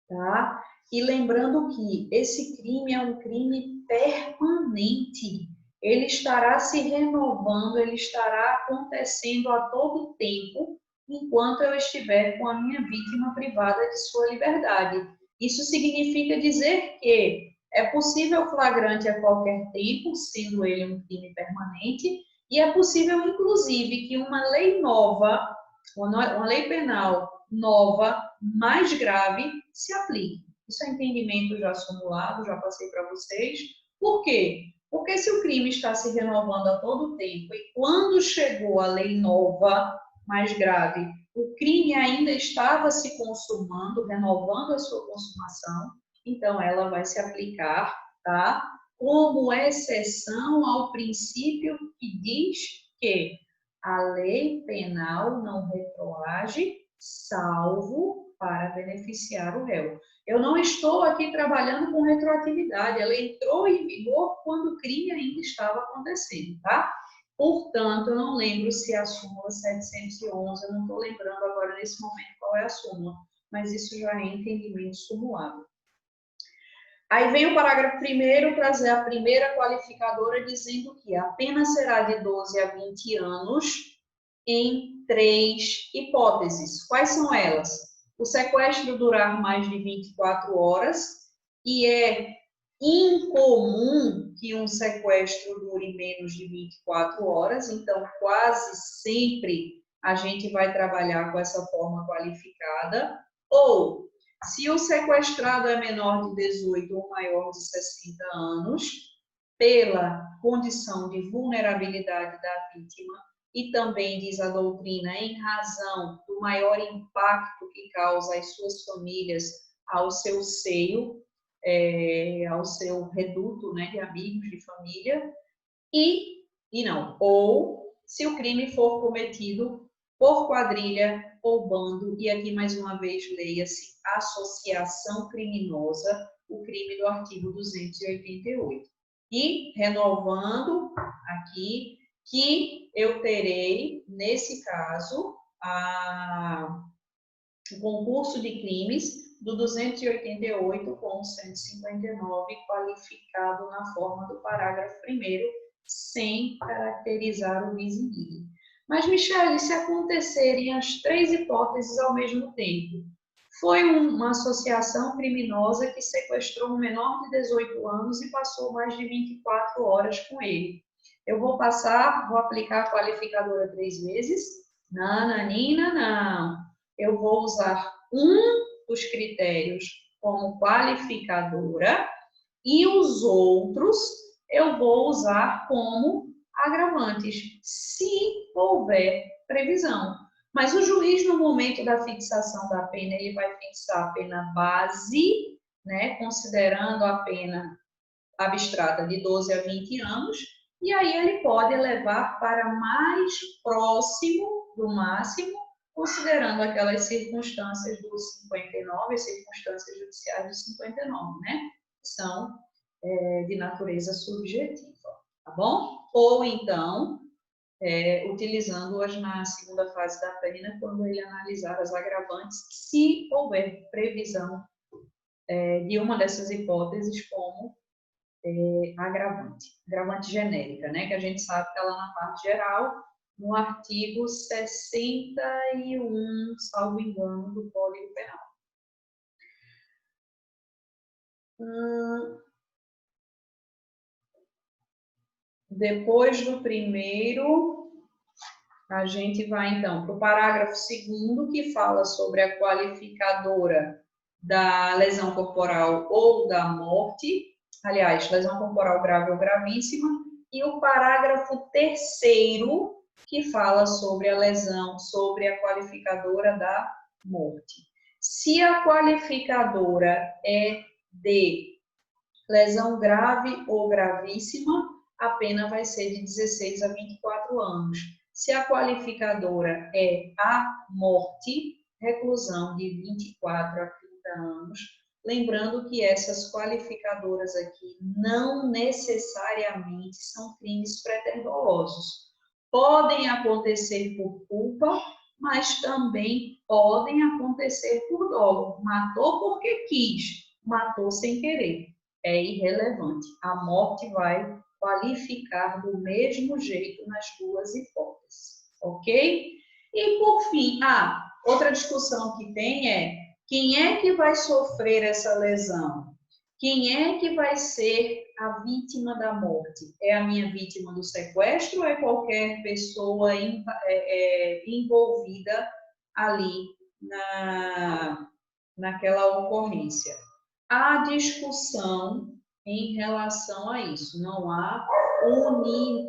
tá? E lembrando que esse crime é um crime permanente. Ele estará se renovando, ele estará acontecendo a todo tempo, enquanto eu estiver com a minha vítima privada de sua liberdade. Isso significa dizer que é possível flagrante a qualquer tempo, sendo ele um crime permanente, e é possível, inclusive, que uma lei nova, uma lei penal nova, mais grave, se aplique. Isso é entendimento já simulado, já passei para vocês. Por quê? Porque se o crime está se renovando a todo tempo e quando chegou a lei nova, mais grave, o crime ainda estava se consumando, renovando a sua consumação, então ela vai se aplicar, tá? Como exceção ao princípio que diz que a lei penal não retroage, salvo para beneficiar o réu. Eu não estou aqui trabalhando com retroatividade, ela entrou em vigor quando o crime ainda estava acontecendo, tá? Portanto, eu não lembro se é a súmula 711, eu não estou lembrando agora nesse momento qual é a súmula, mas isso já é entendimento sumulado. Aí vem o parágrafo 1º trazer a primeira qualificadora dizendo que a pena será de 12 a 20 anos em 3 hipóteses. Quais são elas? O sequestro durar mais de 24 horas e é incomum que um sequestro dure menos de 24 horas, então quase sempre a gente vai trabalhar com essa forma qualificada. Ou, se o sequestrado é menor de 18 ou maior de 60 anos, pela condição de vulnerabilidade da vítima, e também, diz a doutrina, em razão do maior impacto que causa às suas famílias, ao seu seio, ao seu reduto, né, de amigos, de família, ou se o crime for cometido por quadrilha ou bando, e aqui mais uma vez leia-se associação criminosa, o crime do artigo 288. E, renovando aqui, que eu terei, nesse caso, o concurso de crimes do 288 com 159, qualificado na forma do parágrafo 1º, sem caracterizar o bis in idem. Mas, Michele, se acontecerem as 3 hipóteses ao mesmo tempo, foi uma associação criminosa que sequestrou um menor de 18 anos e passou mais de 24 horas com ele. Eu vou aplicar a qualificadora 3 vezes? Nananina, não. Eu vou usar um dos critérios como qualificadora e os outros eu vou usar como agravantes, se houver previsão. Mas o juiz, no momento da fixação da pena, ele vai fixar a pena base, né, considerando a pena abstrata de 12 a 20 anos, e aí ele pode elevar para mais próximo do máximo, considerando aquelas circunstâncias do 59, as circunstâncias judiciais do 59, né? Que são de natureza subjetiva, tá bom? Ou então, utilizando-as na segunda fase da pena, quando ele analisar as agravantes, se houver previsão de uma dessas hipóteses como agravante genérica, né? Que a gente sabe que ela na parte geral, no artigo 61, salvo engano, do Código Penal. Depois do primeiro, a gente vai, então, para o parágrafo 2º, que fala sobre a qualificadora da lesão corporal ou da morte, aliás, lesão corporal grave ou gravíssima, e o parágrafo 3º, que fala sobre a lesão, sobre a qualificadora da morte. Se a qualificadora é de lesão grave ou gravíssima, a pena vai ser de 16 a 24 anos. Se a qualificadora é a morte, reclusão de 24 a 30 anos. Lembrando que essas qualificadoras aqui não necessariamente são crimes pré-dolosos. Podem acontecer por culpa, mas também podem acontecer por dolo. Matou porque quis, matou sem querer. É irrelevante. A morte vai qualificar do mesmo jeito nas duas hipóteses, ok? E por fim, outra discussão que tem é quem é que vai sofrer essa lesão? Quem é que vai ser a vítima da morte? É a minha vítima do sequestro ou é qualquer pessoa envolvida ali naquela ocorrência? Há discussão em relação a isso. Não há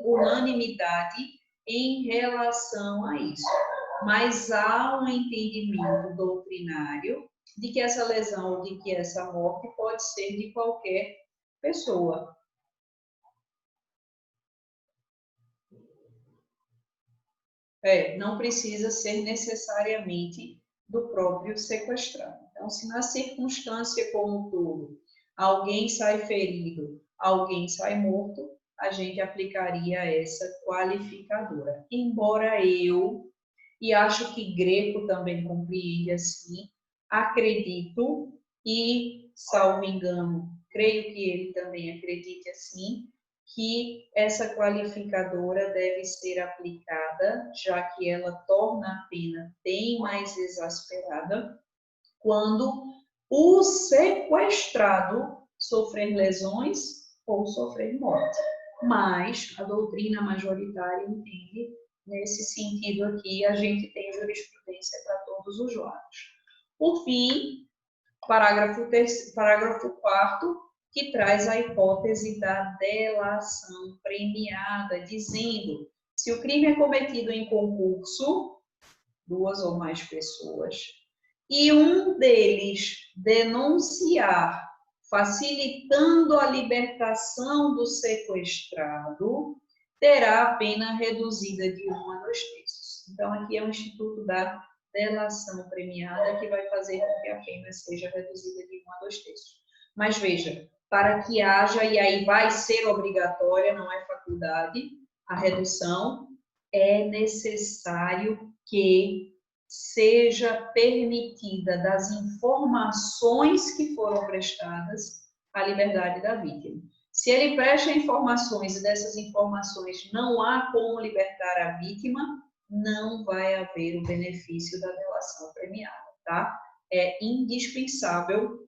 unanimidade em relação a isso. Mas há um entendimento doutrinário de que essa lesão, de que essa morte pode ser de qualquer pessoa. Não precisa ser necessariamente do próprio sequestrado. Então, se na circunstância como um todo, alguém sai ferido, alguém sai morto, a gente aplicaria essa qualificadora. Embora eu, e acho que Greco também compreende assim, acredito e, salvo engano, creio que ele também acredite assim, que essa qualificadora deve ser aplicada, já que ela torna a pena bem mais exasperada, quando o sequestrado sofrer lesões ou sofrer morte. Mas a doutrina majoritária entende nesse sentido aqui, a gente tem jurisprudência para todos os lados. Por fim, parágrafo 4º, que traz a hipótese da delação premiada, dizendo se o crime é cometido em concurso, 2 ou mais pessoas, e um deles denunciar, facilitando a libertação do sequestrado, terá a pena reduzida de 1 a 2 terços. Então, aqui é o Instituto da delação premiada que vai fazer com que a pena seja reduzida de 1 a 2 terços. Mas veja, para que haja, e aí vai ser obrigatória, não é faculdade, a redução, é necessário que seja permitida das informações que foram prestadas a liberdade da vítima. Se ele presta informações e dessas informações não há como libertar a vítima, não vai haver o benefício da delação premiada, tá? É indispensável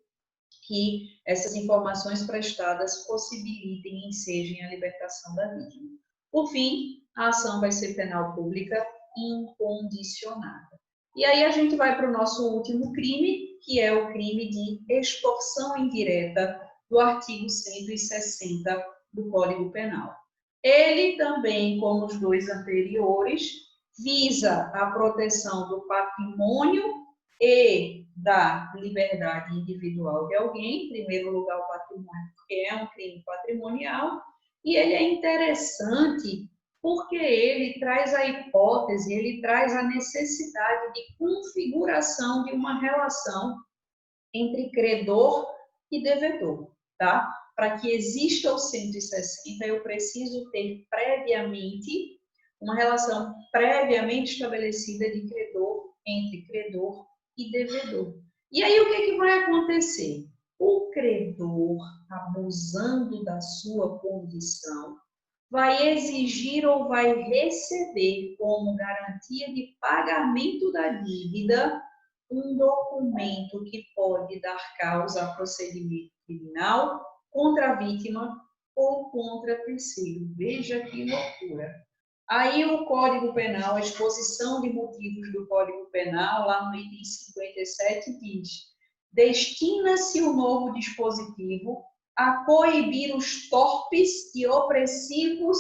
que essas informações prestadas possibilitem e ensejam a libertação da vítima. Por fim, a ação vai ser penal pública incondicionada. E aí a gente vai para o nosso último crime, que é o crime de extorsão indireta do artigo 160 do Código Penal. Ele também, como os dois anteriores, visa a proteção do patrimônio e da liberdade individual de alguém, em primeiro lugar o patrimônio, porque é um crime patrimonial, e ele é interessante porque ele traz a hipótese, ele traz a necessidade de configuração de uma relação entre credor e devedor, tá? Para que exista o 160, eu preciso ter previamente uma relação previamente estabelecida de credor entre credor e devedor. E aí o que vai acontecer? O credor, abusando da sua condição, vai exigir ou vai receber como garantia de pagamento da dívida um documento que pode dar causa a procedimento criminal contra a vítima ou contra terceiro. Veja que loucura. Aí o Código Penal, a exposição de motivos do Código Penal, lá no item 57, diz: destina-se o novo dispositivo a coibir os torpes e opressivos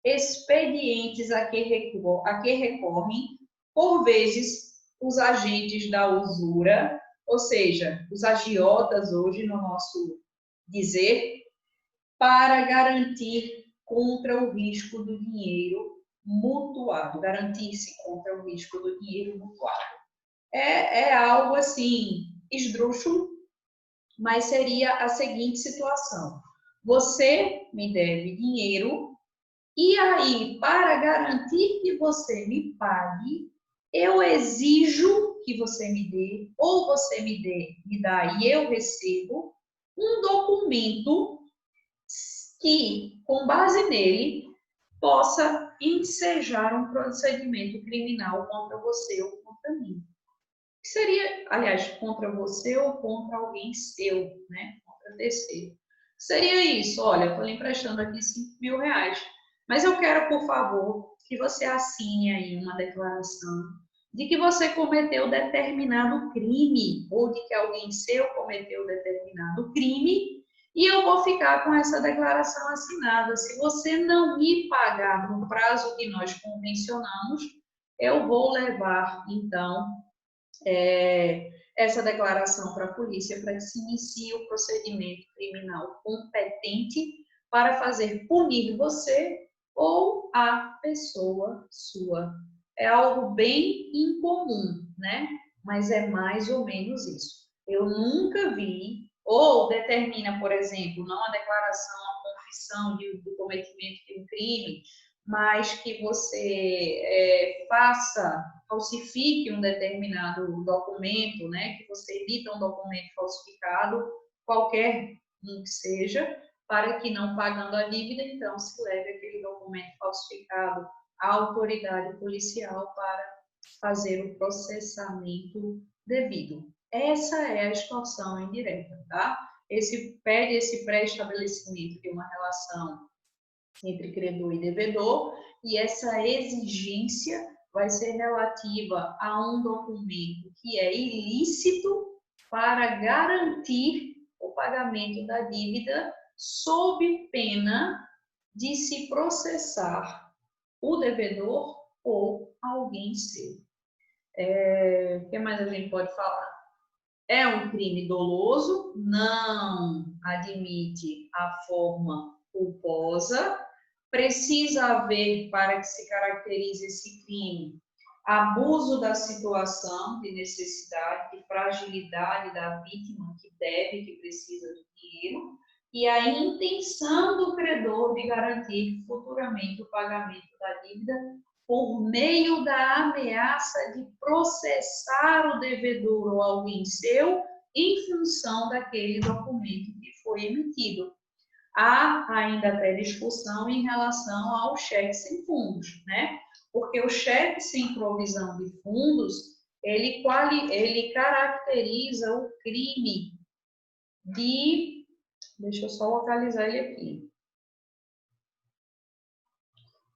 expedientes a que recorrem, por vezes, os agentes da usura, ou seja, os agiotas hoje, no nosso dizer, para garantir contra o risco do dinheiro mutuado, garantir-se contra o risco do dinheiro mutuado. É algo assim, esdrúxulo, mas seria a seguinte situação: você me deve dinheiro e aí, para garantir que você me pague, eu exijo que você me dê, ou você me dá e eu recebo, um documento que, com base nele, possa ensejar um procedimento criminal contra você ou contra mim. Que seria, aliás, contra você ou contra alguém seu, né? Contra terceiro. Seria isso: olha, eu estou lhe emprestando aqui 5.000 reais, mas eu quero, por favor, que você assine aí uma declaração de que você cometeu determinado crime, ou de que alguém seu cometeu determinado crime, e eu vou ficar com essa declaração assinada. Se você não me pagar no prazo que nós convencionamos, eu vou levar, então, essa declaração para a polícia para que se inicie o procedimento criminal competente para fazer punir você ou a pessoa sua. É algo bem incomum, né? Mas é mais ou menos isso. Eu nunca vi, ou determina, por exemplo, não a declaração, a confissão do cometimento de um crime, mas que você falsifique um determinado documento, né? Que você emita um documento falsificado, qualquer um que seja, para que, não pagando a dívida, então se leve aquele documento falsificado à autoridade policial para fazer o processamento devido. Essa é a extorsão indireta, tá? Esse pré-estabelecimento de uma relação entre credor e devedor, e essa exigência vai ser relativa a um documento que é ilícito para garantir o pagamento da dívida, sob pena de se processar o devedor ou alguém seu. O que mais a gente pode falar? É um crime doloso, não admite a forma culposa, precisa haver, para que se caracterize esse crime, abuso da situação de necessidade, de fragilidade da vítima que deve, que precisa do dinheiro, e a intenção do credor de garantir futuramente o pagamento da dívida por meio da ameaça de processar o devedor ou alguém seu em função daquele documento que foi emitido. Há ainda até discussão em relação ao cheque sem fundos, né? Porque o cheque sem provisão de fundos, ele caracteriza o crime de... Deixa eu só localizar ele aqui.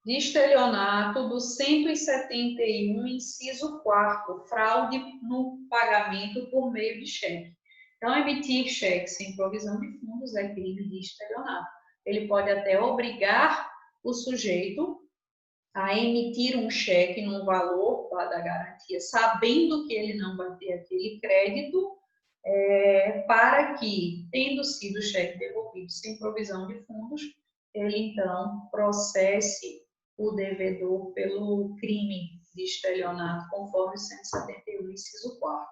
De estelionato do 171, inciso 4º, fraude no pagamento por meio de cheque. Então, emitir cheque sem provisão de fundos é crime de estelionato. Ele pode até obrigar o sujeito a emitir um cheque no valor da garantia, sabendo que ele não vai ter aquele crédito, para que, tendo sido o cheque devolvido sem provisão de fundos, ele então processe o devedor pelo crime de estelionato, conforme o 171, inciso 4º.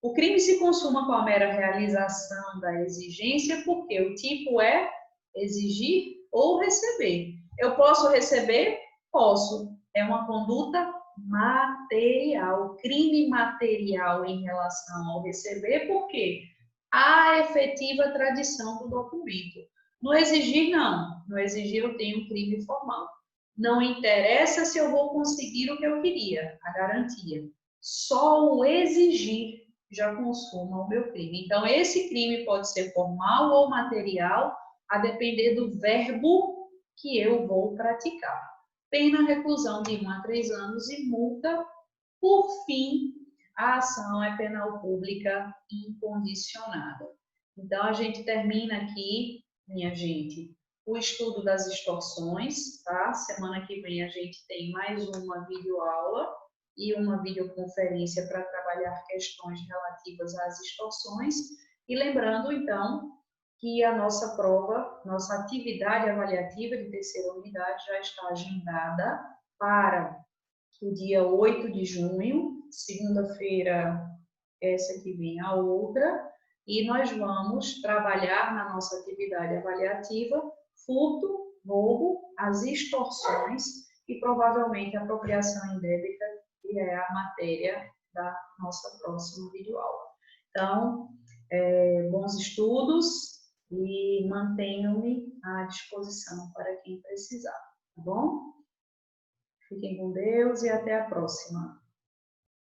O crime se consuma com a mera realização da exigência, porque o tipo é exigir ou receber. Eu posso receber? Posso. É uma conduta material, crime material em relação ao receber, porque há efetiva tradição do documento. No exigir, não. No exigir, eu tenho um crime formal. Não interessa se eu vou conseguir o que eu queria, a garantia. Só o exigir já consuma o meu crime. Então, esse crime pode ser formal ou material, a depender do verbo que eu vou praticar. Pena reclusão de 1 a 3 anos e multa. Por fim, a ação é penal pública incondicionada. Então, a gente termina aqui, minha gente, o estudo das extorsões, tá? Semana que vem a gente tem mais uma videoaula e uma videoconferência para trabalhar questões relativas às extorsões. E lembrando, então, que a nossa prova, nossa atividade avaliativa de terceira unidade já está agendada para o dia 8 de junho, segunda-feira, essa que vem a outra, e nós vamos trabalhar na nossa atividade avaliativa furto, roubo, as extorsões e provavelmente apropriação indébita, que é a matéria da nossa próxima videoaula. Então, bons estudos e mantenham-me à disposição para quem precisar, tá bom? Fiquem com Deus e até a próxima.